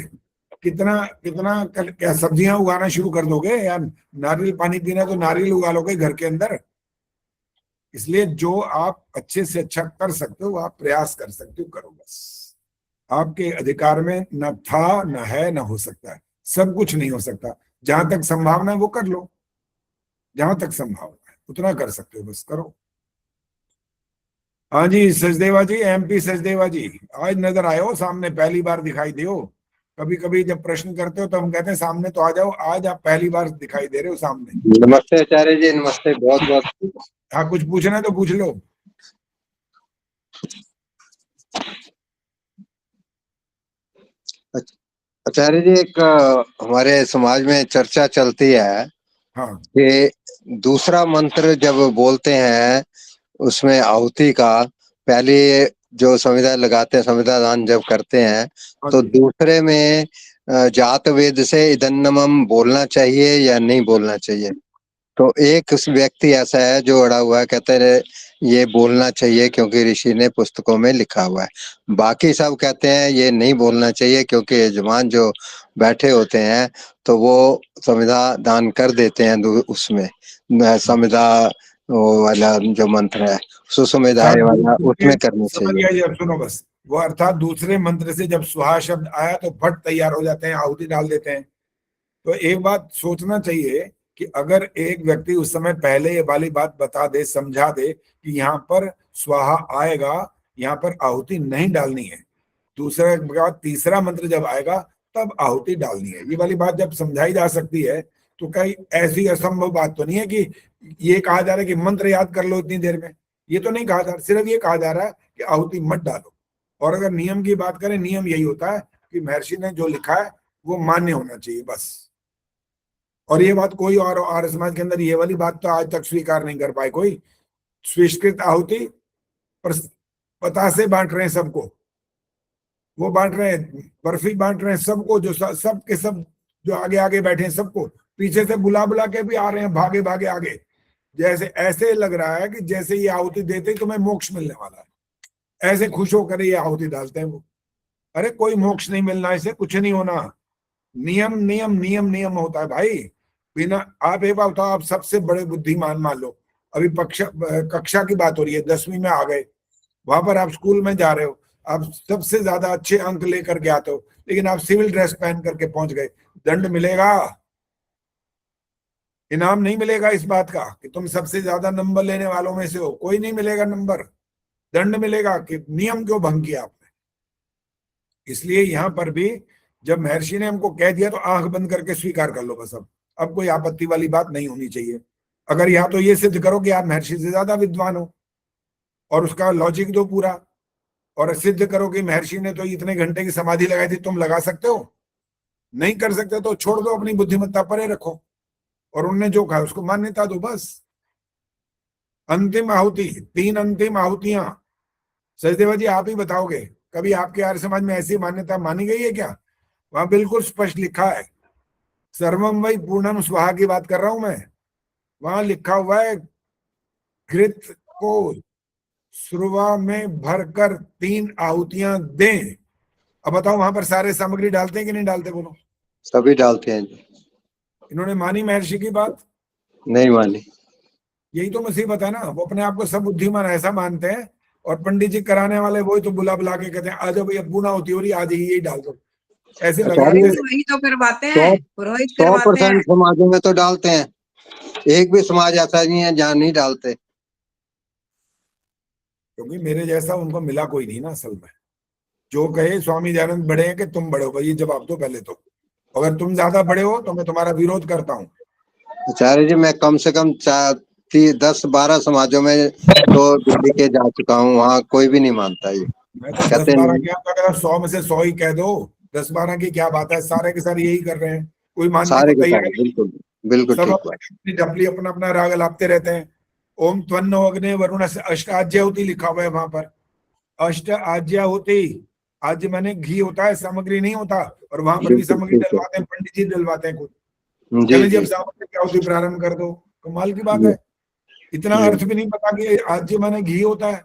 कितना क्या सब्जियां उगाना शुरू कर दोगे, या नारियल पानी पीना तो नारियल उगा लोगे घर के अंदर। इसलिए जो आप अच्छे से अच्छा कर सकते हो आप प्रयास कर सकते हो, करो बस। आपके अधिकार में न था, न है, न हो सकता है। सब कुछ नहीं हो सकता, जहां तक संभावना है वो कर लो, जहां तक संभावना है उतना कर सकते हो, बस करो। हाँ जी सचदेवा जी, MP सचदेवा जी, आज नजर आए हो सामने, पहली बार दिखाई दे हो। कभी कभी जब प्रश्न करते हो तो हम कहते हैं सामने तो आ जाओ, आज आप पहली बार दिखाई दे रहे हो सामने। नमस्ते आचार्य जी, नमस्ते, बहुत बहुत। हाँ कुछ पूछना है तो पूछ लो। आचार्य जी, एक हमारे समाज में चर्चा चलती है हाँ। कि दूसरा मंत्र जब बोलते हैं उसमें आहुति का, पहले जो संविदा लगाते हैं, संविदा दान जब करते हैं, तो दूसरे में जात वेद से इदन्नमम बोलना चाहिए या नहीं बोलना चाहिए? तो एक व्यक्ति ऐसा है जो अड़ा हुआ है, कहते हैं ये बोलना चाहिए क्योंकि ऋषि ने पुस्तकों में लिखा हुआ है। बाकी सब कहते हैं ये नहीं बोलना चाहिए क्योंकि यजमान जो बैठे होते हैं तो वो संविदा दान कर देते हैं उसमें, संविदा वाला जो मंत्र है सुसुमेधाय वाला, उसमें करनी चाहिए। अब सुनो बस, वो अर्थात दूसरे मंत्र से जब स्वाहा शब्द आया तो फट तैयार हो जाते हैं, आहुति डाल देते हैं। तो एक बात सोचना चाहिए कि अगर एक व्यक्ति उस समय पहले ये वाली बात बता दे, समझा दे कि यहाँ पर स्वाहा आएगा, यहाँ पर आहुति नहीं डालनी है, दूसरा बाद तीसरा मंत्र जब आएगा तब आहुति डालनी है, ये वाली बात जब समझाई जा सकती है तो कहीं ऐसी असंभव बात तो नहीं है कि ये कहा जा रहा है कि मंत्र याद कर लो इतनी देर में। ये तो नहीं कहा जा रहा, सिर्फ ये कहा जा रहा है कि आहुति मत डालो। और अगर नियम की बात करें, नियम यही होता है कि महर्षि ने जो लिखा है वो मान्य होना चाहिए बस। और ये बात कोई और आर्य समाज के अंदर ये वाली बात तो आज तक स्वीकार नहीं कर पाए कोई। स्वीकृत आहुति पर बतासे बांट रहे हैं सबको, वो बांट रहे हैं, बर्फी बांट रहे हैं सबको, जो सब के सब जो आगे आगे बैठे हैं सबको पीछे से बुला बुला के भी आ रहे हैं, भागे भागे आगे। जैसे ऐसे लग रहा है कि जैसे ये आहुति देते ही तुम्हें मोक्ष मिलने वाला है, ऐसे खुश होकर ये आहुति डालते हैं वो। अरे कोई मोक्ष नहीं मिलना, इससे कुछ नहीं होना। नियम नियम नियम नियम होता है भाई। बिना आप एक बात बताओ, आप सबसे बड़े बुद्धिमान मान लो, अभी कक्षा की बात हो रही है, 10वीं में आ गए, वहां पर आप स्कूल में जा रहे हो, आप सबसे ज्यादा अच्छे अंक लेकर के आते हो, लेकिन आप सिविल ड्रेस पहन करके पहुंच गए, दंड मिलेगा? इनाम नहीं मिलेगा इस बात का कि तुम सबसे ज्यादा नंबर लेने वालों में से हो, कोई नहीं मिलेगा नंबर। दंड मिलेगा कि नियम क्यों भंग किया आपने। इसलिए यहां पर भी जब महर्षि ने हमको कह दिया तो आंख बंद करके स्वीकार कर लो बस। अब कोई आपत्ति वाली बात नहीं होनी चाहिए। अगर यहाँ तो ये सिद्ध करो कि आप महर्षि से ज्यादा विद्वान हो और उसका लॉजिक दो पूरा, और सिद्ध करो कि महर्षि ने तो इतने घंटे की समाधि लगाई थी, तुम लगा सकते हो? नहीं कर सकते तो छोड़ दो, अपनी बुद्धिमत्ता परे रखो और उनने जो कहा उसको मान्यता दो बस। अंतिम आहुति, 3 अंतिम आहुतियां, सचदेवा जी आप ही बताओगे कभी आपके आर्य समाज में ऐसी मान्यता मानी गई है क्या? वहां बिल्कुल स्पष्ट लिखा है, सर्वम वै पूर्णम स्वाहा की बात कर रहा हूं मैं। वहां लिखा हुआ है घृत को सुरवा में भरकर 3 आहुतियां दें। अब बताओ वहां पर सारे सामग्री डालते हैं कि नहीं डालते? बोलो। सभी डालते हैं जी। इन्होंने मानी महर्षि की बात? नहीं मानी। यही तो मुसीबत है ना, वो अपने आप को सब बुद्धिमान ऐसा मानते हैं और पंडित जी कराने वाले वही तो बुला बुला के कहते हैं आ जाओ भैया पूर्णा होती हो रही, आज ही यही डाल दो। ऐसे लगाते हैं। वही तो करवाते हैं, पुरोहित करवाते 100% हैं। समाजों में तो डालते हैं, एक भी समाज ऐसा नहीं है जहाँ नहीं डालते। क्योंकि मेरे जैसा उनको मिला कोई नहीं ना असल में। जो कहे स्वामी दयानंद बड़े हैं कि तुम बड़े हो, भाई ये जवाब दो पहले तो। अगर तुम ज्यादा बड़े हो तो मैं तुम्हारा विरोध करता हूँ। आचार्य जी मैं कम से कम 10-12 समाजों में तो दिल्ली के जा चुका हूँ, वहाँ कोई भी नहीं मानता ये। मैं तो कहते 10-12 हैं क्या, अगर 100 में से 100 ही कह दो, 10-12 की क्या बात है, सारे के सारे यही कर रहे हैं, कोई मानने सारे को के तैयार सारे, नहीं। बिल्कुल बिल्कुल सब ठीक बात। अपनी डपली अपना अपना राग लापते रहते हैं। ओम त्वन्नो अग्ने वरुण से अष्टाज्याहुति लिखा हुआ है वहां पर, अष्ट आज्याहुति। आज मैंने घी होता है, सामग्री नहीं होता, और वहां पर भी सामग्री डलवाते हैं, पंडित जी डलवाते हैं खुद। चलो जी अब सामग्री क्या होती प्रारंभ कर दो, कमाल की बात है। इतना अर्थ भी नहीं पता कि आज मैंने घी होता है,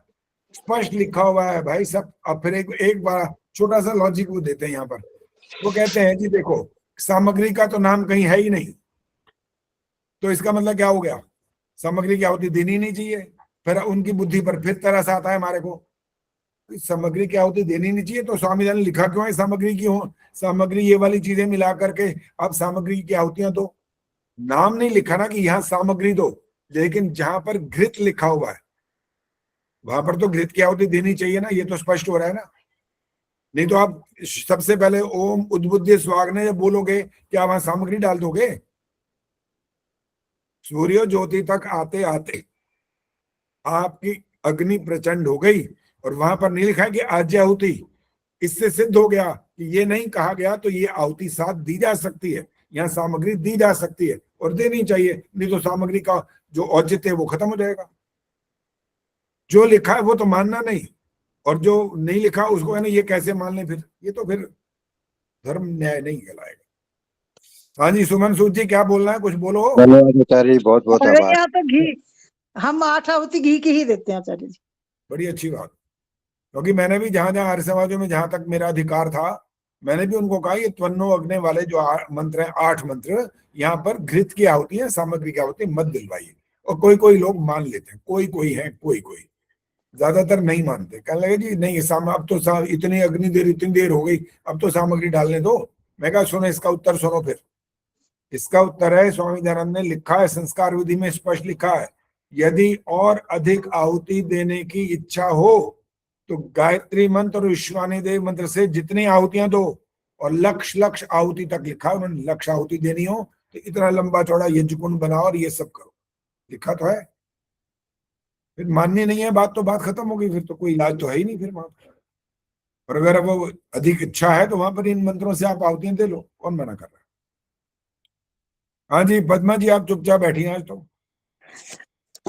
स्पष्ट लिखा हुआ है भाई सब। अब फिर एक बार छोटा सा लॉजिक वो देते हैं यहाँ पर। वो कहते हैं जी देखो सामग्री का तो नाम कहीं है ही नहीं, तो इसका मतलब क्या हो गया, सामग्री की आहुति देनी नहीं चाहिए। फिर उनकी बुद्धि पर फिर तरस आता है हमारे को, सामग्री की आहुति देनी नहीं चाहिए। तो स्वामी जी ने लिखा क्यों है सामग्री की हो, सामग्री ये वाली चीजें मिला करके अब सामग्री की आहुतियां दो। नाम नहीं लिखा ना कि यहाँ सामग्री दो, लेकिन जहां पर घृत लिखा हुआ है वहां पर तो घृत की आहुति देनी चाहिए ना, ये तो स्पष्ट हो रहा है ना। नहीं तो आप सबसे पहले ओम उद्बुद्ध स्वाग्ने जब बोलोगे क्या वहां सामग्री डाल दोगे? सूर्य ज्योति तक आते आते आपकी अग्नि प्रचंड हो गई और वहां पर नहीं लिखा है कि आज्याहुति। इससे सिद्ध हो गया कि ये नहीं कहा गया तो ये आहुति साथ दी जा सकती है, यहाँ सामग्री दी जा सकती है और देनी चाहिए, नहीं तो सामग्री का जो औचित्य है वो खत्म हो जाएगा। जो लिखा है वो तो मानना नहीं, और जो नहीं लिखा उसको है ना ये कैसे मान लें, फिर ये तो फिर धर्म न्याय नहीं कहलाएगा। हाँ जी सुमन सूद जी क्या बोलना है, कुछ बोलो। धन्यवाद आचार्य जी, बहुत बहुत हमारे आभार। यहाँ तो घी, हम 8 आहुति घी की ही देते हैं आचार्य जी। बड़ी अच्छी बात, क्योंकि मैंने भी जहां जहां आर्य समाजों में जहां तक मेरा अधिकार था मैंने भी उनको कहा ये त्वन्नो अग्ने वाले जो मंत्र हैं 8 मंत्र, यहाँ पर घृत की आहुति है, सामग्री की आहुति मत दिलवाइए। और कोई कोई लोग मान लेते हैं, कोई कोई है, कोई कोई, ज्यादातर नहीं मानते। कहने लगे जी नहीं अब तो इतनी अग्नि देर इतनी देर हो गई, अब तो सामग्री डालने दो। मैं कहा सुनो इसका उत्तर सुनो फिर। इसका उत्तर है स्वामी दयानंद ने लिखा है, संस्कार विधि में स्पष्ट लिखा है, यदि और अधिक आहुति देने की इच्छा हो तो गायत्री मंत्र और विश्वानी देव मंत्र से जितनी आहुतियां दो, और लक्ष आहुति तक लिखा, उन्होंने लक्ष आहुति देनी हो तो इतना लंबा चौड़ा यज्ञ कुंड बनाओ और ये सब करो, लिखा तो है। फिर माननी नहीं है बात तो बात खत्म हो गई, फिर तो कोई इलाज तो है ही नहीं फिर वहां पर। और अगर वो अधिक इच्छा है तो वहां पर इन मंत्रों से आप आहुतियां दे लो, कौन मना कर रहा है। हाँ जी पद्मा जी आप चुपचाप बैठी हैं आज तो।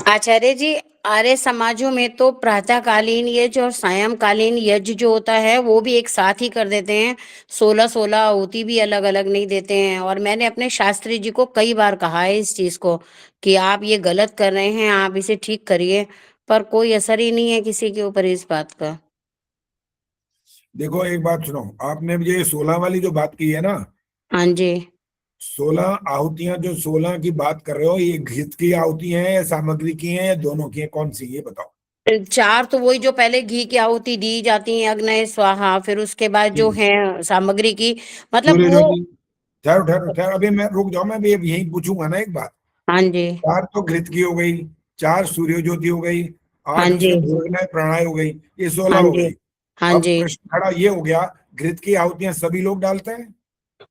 आचार्य जी आर्य समाजों में तो प्रातःकालीन यज्ञ और सायंकालीन यज्ञ जो होता है वो भी एक साथ ही कर देते हैं, 16 आहुति भी अलग अलग नहीं देते हैं। और मैंने अपने शास्त्री जी को कई बार कहा है इस चीज को कि आप ये गलत कर रहे हैं, आप इसे ठीक करिए, पर कोई असर ही नहीं है किसी के ऊपर इस बात का। देखो एक बात सुनो, आपने ये 16 वाली जो बात की है ना, हाँ जी 16 आहुतियां जो 16 की बात कर रहे हो, ये घृत की आहुति हैं या सामग्री की हैं या दोनों की हैं, कौन सी ये बताओ। 4 तो वही जो पहले घी की आहुति दी जाती है, अग्नय स्वाहा, फिर उसके बाद जो है सामग्री की, मतलब सूर्य वो। ज्योति। ठहरो ठहरो ठहरो, अभी मैं रुक जाओ, मैं भी अब यही पूछूंगा ना एक बात। हाँ जी। 4 तो घृत की हो गई, 4 सूर्य ज्योति हो गई, 8 हाँ जी। उसमें भोगना प्रणय हो गई, ये 16 हाँ हो जी। गई। हाँ अब जी। प्रश्न खड़ा ये हो गया, घृत की आहुतियां सभी लोग डालते हैं?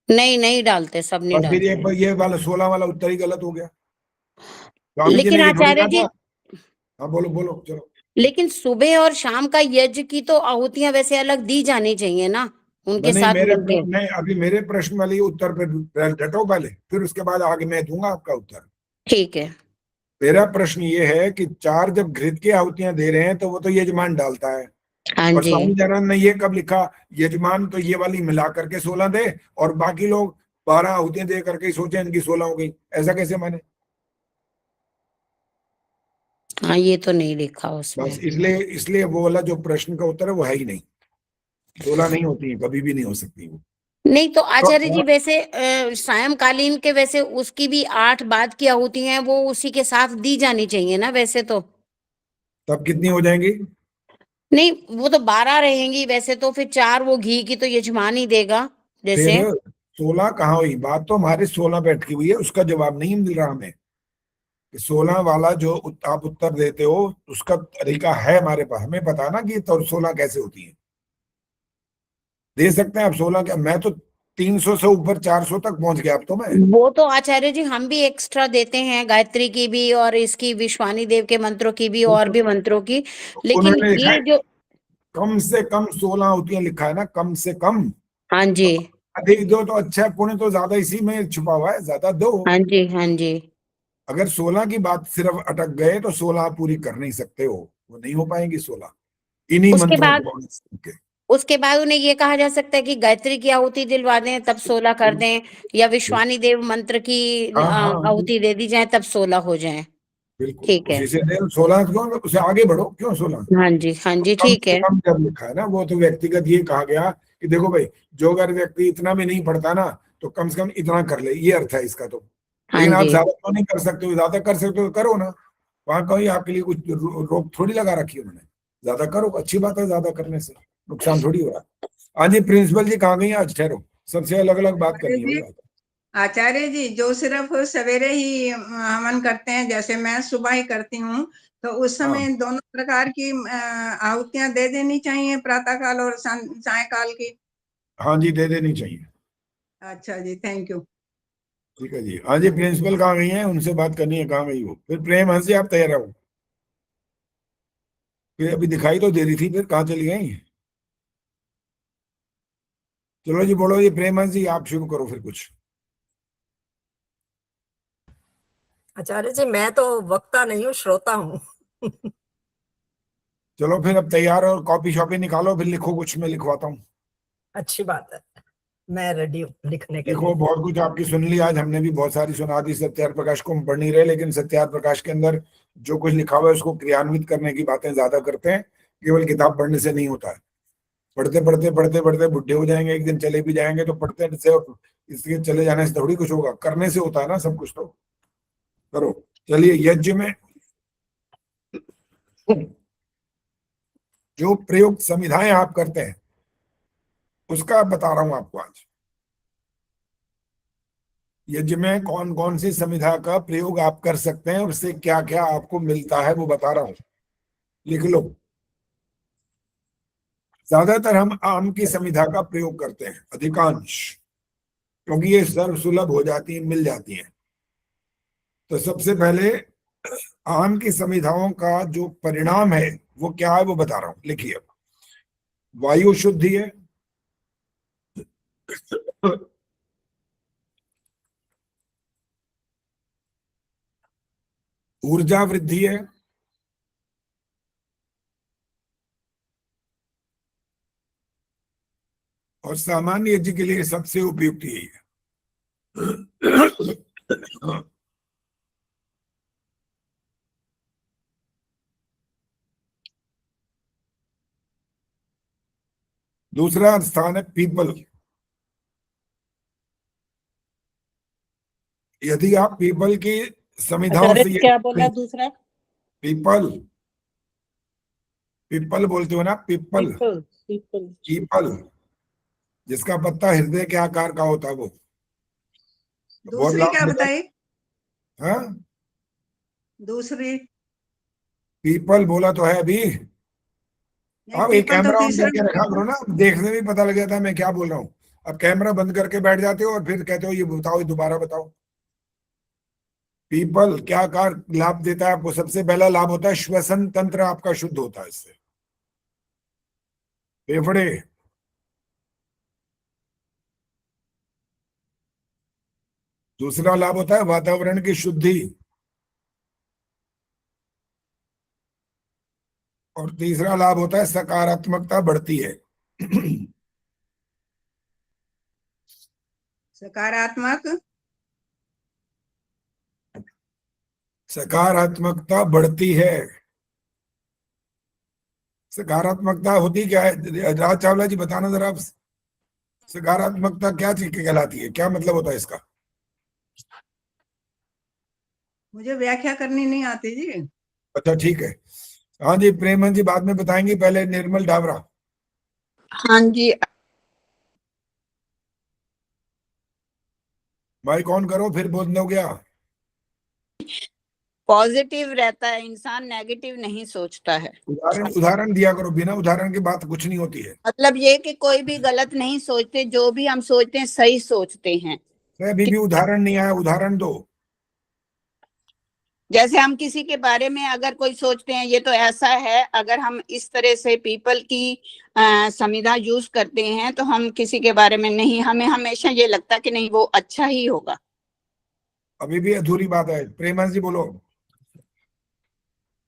नहीं, नहीं डालते, सब नहीं और फिर डालते। ये वाला 16 वाला उत्तर ही गलत हो गया। स्वामी जी लेकिन ने ये थोड़ी आचार्य कहा जी, था। हाँ बोलो बोलो चलो। लेकिन सुबह और शाम का यज्ञ की तो आहुतियां वैसे अलग दी जानी चाहिए ना, उनके नहीं, साथ मिलके। नहीं, अभी मेरे प्रश्न वाले उत्तर पे डटो पहले, फिर उसके बाद आगे मैं दूंगा आपका उत्तर। ठीक है। मेरा प्रश्न ये है कि 4 जब घृत की आहुतियां दे रहे हैं तो वो तो यजमान डालता है, हाँ और जी। स्वामी दयानंद ने ये कब लिखा, यजमान तो ये वाली मिला करके 16 दे और बाकी लोग 12 आहुतियां दे करके ही सोचे इनकी 16 हो गई, ऐसा कैसे माने? हाँ, ये तो नहीं लिखा बस उसमें। इसलिए वो वाला जो प्रश्न का उत्तर है वो है ही नहीं। 16 नहीं होती है, कभी भी नहीं हो सकती वो। नहीं तो आचार्य जी तो वैसे सायंकालीन के वैसे उसकी भी 8 बाद की आहुति हैं, वो उसी के साथ दी जानी चाहिए ना वैसे तो। तब कितनी हो जाएंगी? नहीं, वो तो 12 रहेंगी वैसे तो, फिर 4 वो घी की तो यजमान ही देगा जैसे। फिर 16 कहाँ हुई? बात तो हमारे 16 पे अटकी हुई है, उसका जवाब नहीं मिल रहा हमें कि 16 वाला जो आप उत्तर देते हो उसका तरीका है हमारे पास, हमें पता है ना कि तो 16 कैसे होती है। दे सकते हैं आप 16 क्या? मैं तो 300 से ऊपर 400 तक पहुंच गया अब तो मैं। वो तो आचार्य जी हम भी एक्स्ट्रा देते हैं, गायत्री की भी और इसकी विश्वानी देव के मंत्रों की भी और भी मंत्रों की, लेकिन उन्होंने लिखा है ये जो। कम से कम 16 आहुतियां, लिखा है ना, कम से कम। हाँ जी। अधिक दो तो अच्छा है, पुण्य तो ज्यादा इसी में छुपा हुआ है, ज्यादा दो। हाँ जी। हाँ जी। अगर 16 की बात सिर्फ अटक गए तो 16 आप पूरी कर नहीं सकते हो, वो नहीं हो पाएंगी 16 इन्हीं उसके मंत्रों बाद, को। उसके बाद उन्हें ये कहा जा सकता है कि गायत्री की आहुति दिलवा दें तब 16 कर दें, या विश्वानी देव मंत्र की हाँ हाँ आहुति दे दी जाए तब 16 हो जाए। बिल्कुल, ठीक है। उसी से दे 16 क्यों, उसे आगे बढ़ो, क्यों 16? हाँ जी। हाँ जी। कम ठीक से है। कम जब लिखा है ना, वो तो व्यक्तिगत ये कहा गया कि देखो भाई, जो अगर व्यक्ति इतना भी नहीं पढ़ता ना तो कम से कम इतना कर ले, ये अर्थ है इसका तो। हाँ लेकिन आप जी। ज्यादा तो नहीं कर सकते हो, ज्यादा कर सकते हो तो करो ना, वहां कोई आपके लिए कुछ रोक थोड़ी लगा रखी है उन्होंने। ज्यादा करो, अच्छी बात है, ज्यादा करने से नुकसान थोड़ी हो रहा है। हाँ जी, प्रिंसिपल जी कहाँ गई आज? ठहरो, सबसे अलग अलग बात आचार्य करनी है जी, भाई। आचार्य जी जो सिर्फ सवेरे ही हवन करते हैं, जैसे मैं सुबह ही करती हूँ, तो उस हाँ समय दोनों प्रकार की आहुतियां दे देनी चाहिए, प्रातः काल और सायकाल की। हाँ जी, दे देनी चाहिए। अच्छा जी, थैंक यू। ठीक है जी। हाँ जी, प्रिंसिपल कहाँ गई हैं? उनसे बात करनी है, कहाँ गई वो? फिर प्रेम हंस जी आप तैयार रहो, फिर अभी दिखाई तो दे रही थी, फिर कहाँ चली गई? चलो जी, बोलो जी प्रेम हंस जी, आप शुरू करो फिर कुछ। आचार्य जी मैं तो वक्ता नहीं हूँ, श्रोता हूँ। चलो फिर अब तैयार और कॉपी शॉपी निकालो, फिर लिखो कुछ, मैं लिखवाता हूँ। अच्छी बात है, मैं रेडी हूँ लिखने के देखो लिए। बहुत कुछ आपकी सुन ली आज, हमने भी बहुत सारी सुना दी। सत्यार प्रकाश को हम पढ़ नहीं रहे, लेकिन सत्यार प्रकाश के अंदर जो कुछ लिखा हुआ है उसको क्रियान्वित करने की बातें ज्यादा करते हैं, केवल किताब पढ़ने से नहीं होता है। पढ़ते पढ़ते पढ़ते पढ़ते बुढ़े हो जाएंगे, एक दिन चले भी जाएंगे, तो पढ़ते से और इसके चले जाने से थोड़ी कुछ होगा, करने से होता है ना सब कुछ। तो करो। चलिए, यज्ञ में जो प्रयुक्त संविधाएं आप करते हैं उसका बता रहा हूं आपको आज। यज्ञ में कौन कौन सी संविधा का प्रयोग आप कर सकते हैं, उससे क्या क्या आपको मिलता है वो बता रहा हूं, लिख लो। ज्यादातर हम आम की संविधा का प्रयोग करते हैं, अधिकांश, क्योंकि ये सर्व सुलभ हो जाती है, मिल जाती है। तो सबसे पहले आम की संविधाओं का जो परिणाम है वो क्या है वो बता रहा हूं, लिखिए। वायु शुद्धि है, ऊर्जा वृद्धि है, और सामान्य यज्ञ के लिए सबसे उपयुक्त यही है। दूसरा स्थान है पीपल। यदि आप पीपल की संविधाओं आचार्य से क्या बोला दूसरा? पीपल पिपल बोलते हो ना, पिपल, पीपल पीपल पीपल, जिसका पत्ता हृदय के आकार का होता है वो बहुत दूसरी लाभ क्या देता है। बताई? हाँ, दूसरी पीपल बोला तो है अभी। नहीं, आप एक पीपल तो कैमरा ऑन तीसरा करके रखा करो ना, देखने में पता लग जाता है मैं क्या बोल रहा हूँ। अब कैमरा बंद करके बैठ जाते हो और फिर कहते हो ये बताओ, ये दोबारा बताओ। पीपल क्या कार लाभ देता है आपको? सबसे पहला लाभ होता है श्वसन तंत्र आपका शुद्ध होता है इससे, फेफड़े। दूसरा लाभ होता है वातावरण की शुद्धि, और तीसरा लाभ होता है सकारात्मकता बढ़ती है। सकारात्मक सकारात्मकता बढ़ती है। सकारात्मकता होती क्या है राज चावला जी, बताना जरा आप। सकारात्मकता क्या चीज की कहलाती है, क्या मतलब होता है इसका? मुझे व्याख्या करनी नहीं आती जी। अच्छा ठीक है, हाँ जी प्रेमन जी बाद में बताएंगे, पहले निर्मल डाबरा। हाँ जी, माइक ऑन करो, फिर बोल दो गया। पॉजिटिव रहता है इंसान, नेगेटिव नहीं सोचता है। उदाहरण दिया करो, बिना उदाहरण की बात कुछ नहीं होती है। मतलब ये कि कोई भी गलत नहीं सोचते, जो भी हम सोचते हैं सही सोचते हैं। अभी भी उदाहरण नहीं आया, उदाहरण दो। जैसे हम किसी के बारे में अगर कोई सोचते हैं ये तो ऐसा है, अगर हम इस तरह से पीपल की संविधा यूज करते हैं तो हम किसी के बारे में नहीं, हमें हमेशा ये लगता कि नहीं वो अच्छा ही होगा। अभी भी अधूरी बात है, प्रेमन जी बोलो।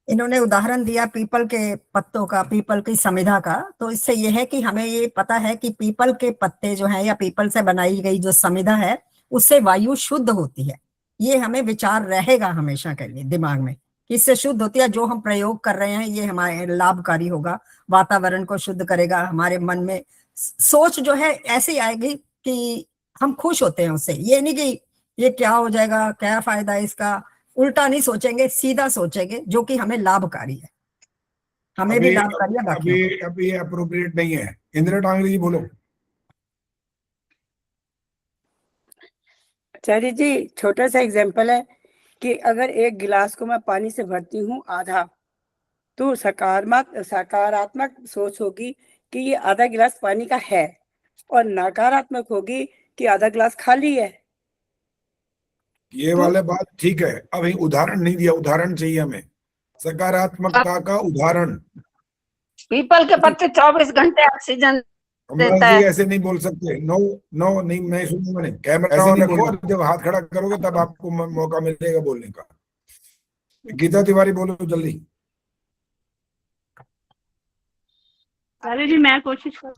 इन्होंने उदाहरण दिया पीपल के पत्तों का, पीपल की संविधा का, तो इससे यह है कि हमें ये पता है कि पीपल के पत्ते जो हैं या पीपल से बनाई गई जो संविधा है उससे वायु शुद्ध होती है। ये हमें विचार रहेगा हमेशा के लिए दिमाग में कि इससे शुद्ध होती है। जो हम प्रयोग कर रहे हैं ये हमारे लाभकारी होगा, वातावरण को शुद्ध करेगा, हमारे मन में सोच जो है ऐसी आएगी कि हम खुश होते हैं उससे। ये नहीं कि ये क्या हो जाएगा, क्या फायदा है इसका, उल्टा नहीं सोचेंगे, सीधा सोचेंगे, जो कि हमें लाभकारी है, हमें भी लाभकारी है बाकियों को। अभी अप्रोप्रिएट नहीं है। इंदिरा टांगरी जी बोलो। आचार्य जी, छोटा सा एग्जांपल है कि अगर एक गिलास को मैं पानी से भरती हूँ आधा, तो सकारात्मक सोच होगी कि ये आधा गिलास पानी का है, और नकारात्मक होगी कि आधा गिलास खाली है। ये वाले बात ठीक है, अभी उदाहरण नहीं दिया, उदाहरण चाहिए हमें, सकारात्मकता का उदाहरण। पीपल के पत्ते 24 घंटे ऑक्सीजन देता जी है। ऐसे नहीं बोल सकते, नो नो नहीं, मैं सुनूंगा नहीं। कैमरा ऑन रखो और जब हाथ खड़ा करोगे तब आपको मौका मिलेगा बोलने का। गीता तिवारी बोलो जल्दी। अरे जी मैं कोशिश कर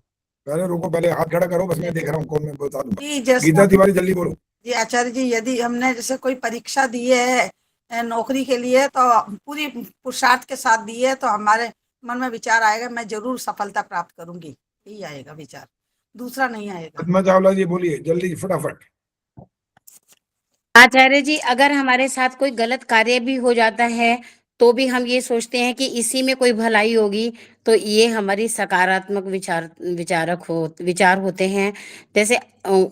पहले रुको, पहले हाथ खड़ा करो, बस मैं देख रहा हूँ कौन, मैं बता दूंगा। जी जैसे गीता तिवारी जल्दी बोलो। जी आचार्य जी, यदि हमने जैसे कोई परीक्षा दी है नौकरी के लिए, तो पूरी पुरुषार्थ के साथ दी है, तो हमारे मन में विचार आएगा मैं जरूर सफलता प्राप्त करूंगी, यही आएगा विचार, दूसरा नहीं आएगा। पद्मा चावला जी बोलिए जल्दी फटाफट। आचार्य जी, अगर हमारे साथ कोई गलत कार्य भी हो जाता है तो भी हम ये सोचते हैं कि इसी में कोई भलाई होगी, तो ये हमारी सकारात्मक विचार होते हैं। जैसे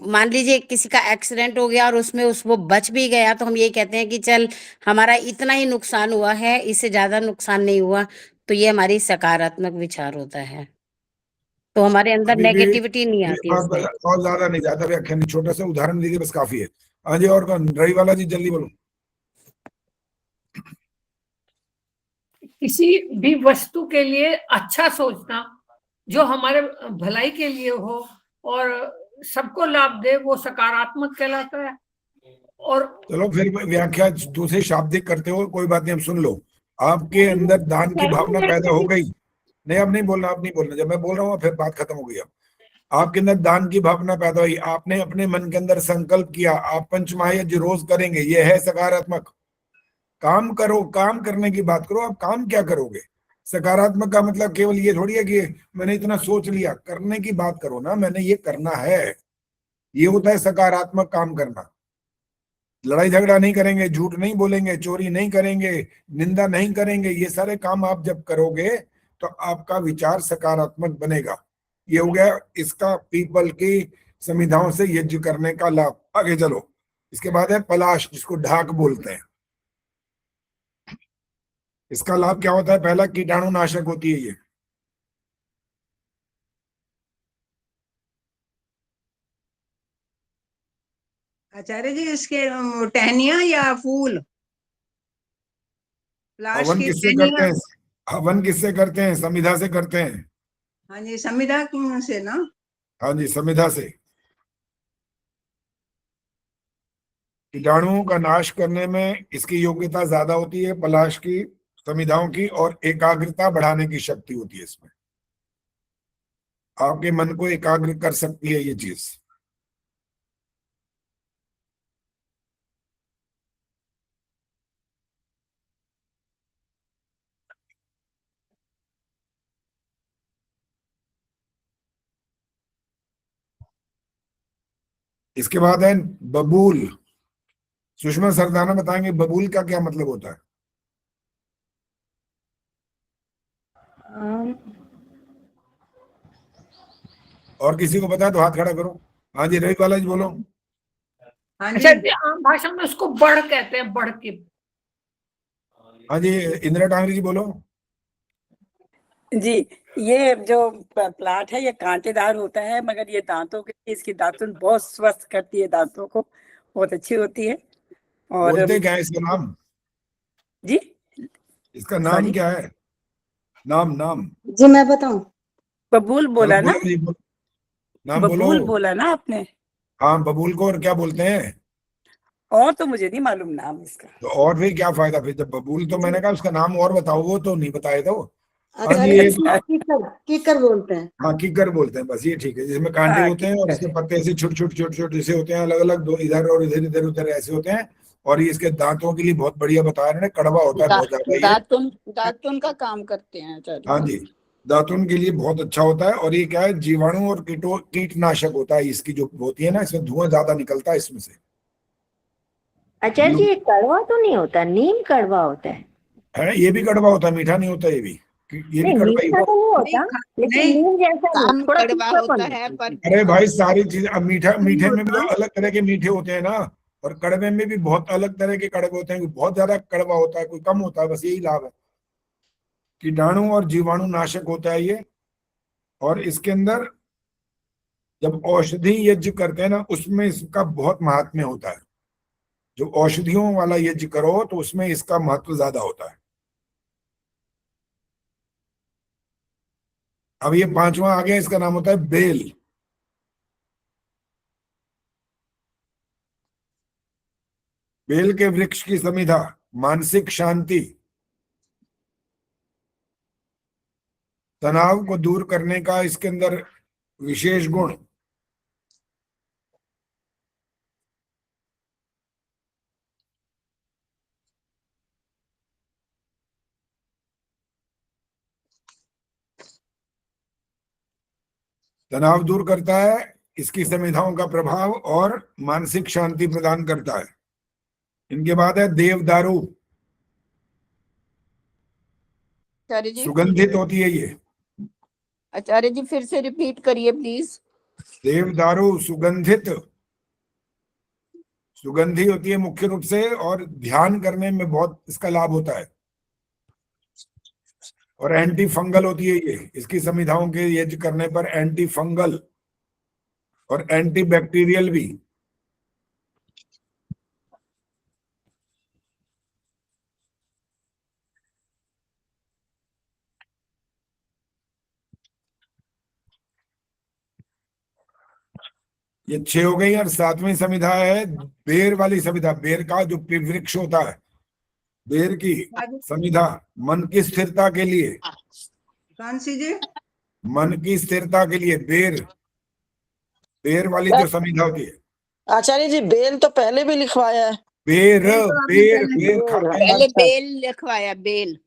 मान लीजिए किसी का एक्सीडेंट हो गया और उसमें वो बच भी गया, तो हम ये कहते हैं कि चल हमारा इतना ही नुकसान हुआ है, इससे ज्यादा नुकसान नहीं हुआ, तो ये हमारी सकारात्मक विचार होता है। तो हमारे अंदर अभी भी नेगेटिविटी नहीं आती इससे। और ज्यादा नहीं, ज्यादा व्याख्या नहीं, छोटा सा उदाहरण दीजिए बस काफी है। हाँ जी, और कौन? रही वाला जी जल्दी बोलो। किसी भी वस्तु के लिए अच्छा सोचना जो हमारे भलाई के लिए हो और सबको लाभ दे, वो सकारात्मक कहलाता है। और चलो फिर व्याख्या दूसरे शाब्दिक करते हो, कोई बात नहीं, हम सुन लो। आपके अंदर दान की भावना पैदा हो गई। नहीं अब नहीं बोलना, अब नहीं बोलना, जब मैं बोल रहा हूँ फिर बात खत्म हो गई। अब आपके अंदर दान की भावना पैदा हुई, आपने अपने मन के अंदर संकल्प किया आप पंचमहायज्ञ रोज करेंगे, ये है सकारात्मक। काम करो, काम करने की बात करो, आप काम क्या करोगे? सकारात्मक का मतलब केवल ये थोड़ी है कि मैंने इतना सोच लिया, करने की बात करो ना, मैंने ये करना है, ये होता है सकारात्मक काम करना। लड़ाई झगड़ा नहीं करेंगे, झूठ नहीं बोलेंगे, चोरी नहीं करेंगे, निंदा नहीं करेंगे, ये सारे काम आप जब करोगे तो आपका विचार सकारात्मक बनेगा। ये हो गया इसका पीपल की समिधाओं से यज्ञ करने का लाभ। आगे चलो, इसके बाद है पलाश, जिसको ढाक बोलते हैं। इसका लाभ क्या होता है? पहला, कीटाणु नाशक होती है ये। आचार्य जी इसके टहनियाँ या फूल? लाश हवन की किससे करते टहनियाँ? हैं? हवन किससे करते हैं? समिधा से करते हैं। हाँ जी, संविदा से ना? हाँ जी, समिधा से। कीटाणुओं का नाश करने में इसकी योग्यता ज्यादा होती है पलाश की समिधाओं की, और एकाग्रता बढ़ाने की शक्ति होती है इसमें। आपके मन को एकाग्र कर सकती है ये चीज। इसके बाद है बबूल। सुषमा सरदाना बताएंगे बबूल का क्या मतलब होता है। और किसी को पता है तो हाथ खड़ा करो। हाँ जी, रवि बालाजी बोलो। हाँ अच्छा जी, आम भाषा में उसको बढ़ कहते हैं, बढ़ के। हाँ जी, इंदिरा टांगरी जी बोलो। जी, ये जो प्लांट है ये कांटेदार होता है, मगर ये दांतों के लिए इसकी दातुन बहुत स्वस्थ करती है, दांतों को बहुत अच्छी होती है। और बोलते क्या है इसका नाम? जी, इसका नाम क्या है? नाम नाम जी मैं बताऊं? बबूल बोला ना? बोलो जी, नाम बोलो। बबूल बोला ना आपने? हाँ, बबूल को और क्या बोलते हैं? और तो मुझे नहीं मालूम नाम इसका। तो और भी क्या फायदा फिर? जब बबूल, तो मैंने कहा उसका नाम और बताओ, वो तो नहीं बताए तो। हाँ जी, आचार्य जी कीकर, कीकर बोलते हैं। हाँ किकर बोलते हैं, बस ये ठीक है। जिसमें कांटे हाँ, होते हैं और इसके पत्ते ऐसे छोटे छोटे छोटे छोटे से होते हैं, अलग अलग, दो इधर और इधर इधर उधर ऐसे होते हैं। और ये इसके दांतों के लिए बहुत बढ़िया बताया इन्होंने, कड़वा होता है बहुत ज्यादा ये। दातुन का काम करते हैं आचार्य। हाँ जी, दातुन के लिए बहुत अच्छा होता है। और ये क्या है, जीवाणु और कीटनाशक होता है। इसकी जो होती है ना, इसमें धुआं ज्यादा निकलता है इसमें से। आचार्य जी, ये कड़वा तो नहीं होता, नीम कड़वा होता है। ये भी कड़वा होता है, मीठा नहीं होता ये भी। ये भी नहीं, कड़वा ही मीठा होता तो नहीं होता, लेकिन नीम जैसा कम थोड़ा कड़वा तीखापन होता है, पर है। अरे भाई, सारी चीज, अब मीठे में भी तो अलग तरह के मीठे होते हैं ना, और कड़वे में भी बहुत अलग तरह के कड़वे होते हैं। कोई बहुत ज्यादा कड़वा होता है, कोई कम होता है, बस यही लाभ है। कीटाणु और जीवाणु नाशक होता है ये। और इसके अंदर जब औषधि यज्ञ करते हैं ना, उसमें इसका बहुत महात्म्य होता है। जो औषधियों वाला यज्ञ करो तो उसमें इसका महत्व ज्यादा होता है। अब ये पांचवा आ गया, इसका नाम होता है बेल। बेल के वृक्ष की समिधा, मानसिक शांति, तनाव को दूर करने का इसके अंदर विशेष गुण। तनाव दूर करता है इसकी समिधाओं का प्रभाव, और मानसिक शांति प्रदान करता है। इनके बाद है देवदारू। आचार्य जी, सुगंधित होती है ये। आचार्य जी फिर से रिपीट करिए प्लीज। देवदारू सुगंधित, सुगंधी होती है मुख्य रूप से, और ध्यान करने में बहुत इसका लाभ होता है। और एंटी फंगल होती है ये। इसकी समिधाओं के यज्ञ करने पर एंटी फंगल और एंटी बैक्टीरियल भी। ये 6 हो गई। और 7वीं समिधा है बेर वाली समिधा। बेर का जो वृक्ष होता है, बेर की समिधा मन की स्थिरता के लिए। कौन सी जी? मन की स्थिरता के लिए बेर, बेर वाली जो समिधा होती है। आचार्य जी, बेल तो पहले भी लिखवाया है। बेर बेर बेर पहले बेल लिखवाया, बेल।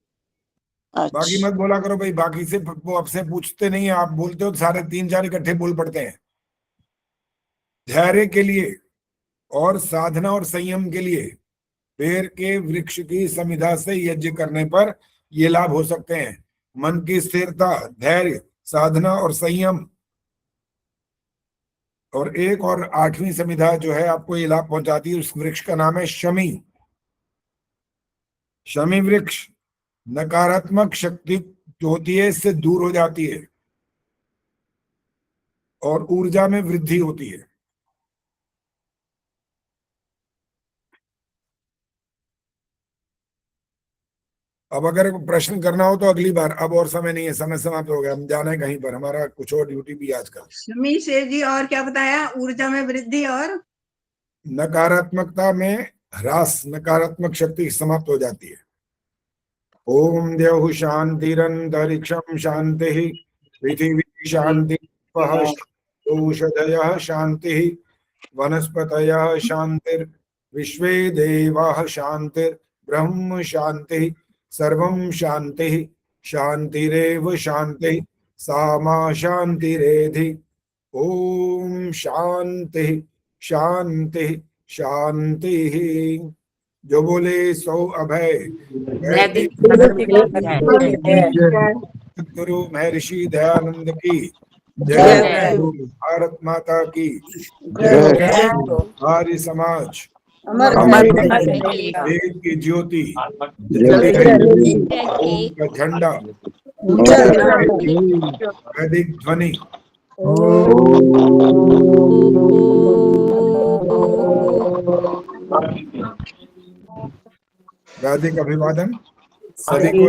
बाकी मत बोला करो भाई, बाकी से वो आपसे पूछते नहीं है, आप बोलते हो तो सारे 3-4 इकट्ठे बोल पड़ते हैं। धैर्य के लिए और साधना और संयम के लिए बेर के वृक्ष की समिधा से यज्ञ करने पर ये लाभ हो सकते हैं। मन की स्थिरता, धैर्य, साधना और संयम। और एक और 8वीं संविधा जो है आपको ये लाभ पहुंचाती है, उस वृक्ष का नाम है शमी। शमी वृक्ष नकारात्मक शक्ति जो होती है इससे दूर हो जाती है और ऊर्जा में वृद्धि होती है। अब अगर प्रश्न करना हो तो अगली बार, अब और समय नहीं है, समय समाप्त हो गया, हम जाना है कहीं पर, हमारा कुछ और ड्यूटी भी आजकल। शमी से जी और क्या बताया? ऊर्जा में वृद्धि और नकारात्मकता में ह्रास, नकारात्मक शक्ति समाप्त हो जाती है। ओम द्यौः शांतिरन्तरिक्षं शांति, पृथिवी शांति, औषधयः शांति, वनस्पतयः शांतिर, विश्वे देवाः शांतिर, ब्रह्म शांति, सर्वं शांति, शांतिरेव शांति, सा मा शांतिरेधि। ओम शांति शांति शांति। जो बोले सो अभय। वैदिक गुरु महर्षि दयानंद की जय। भारत माता की जय। आर्य समाज वेद की ज्योति, ओम का झंडा, वैदिक ध्वनि। वैदिक अभिवादन सभी को।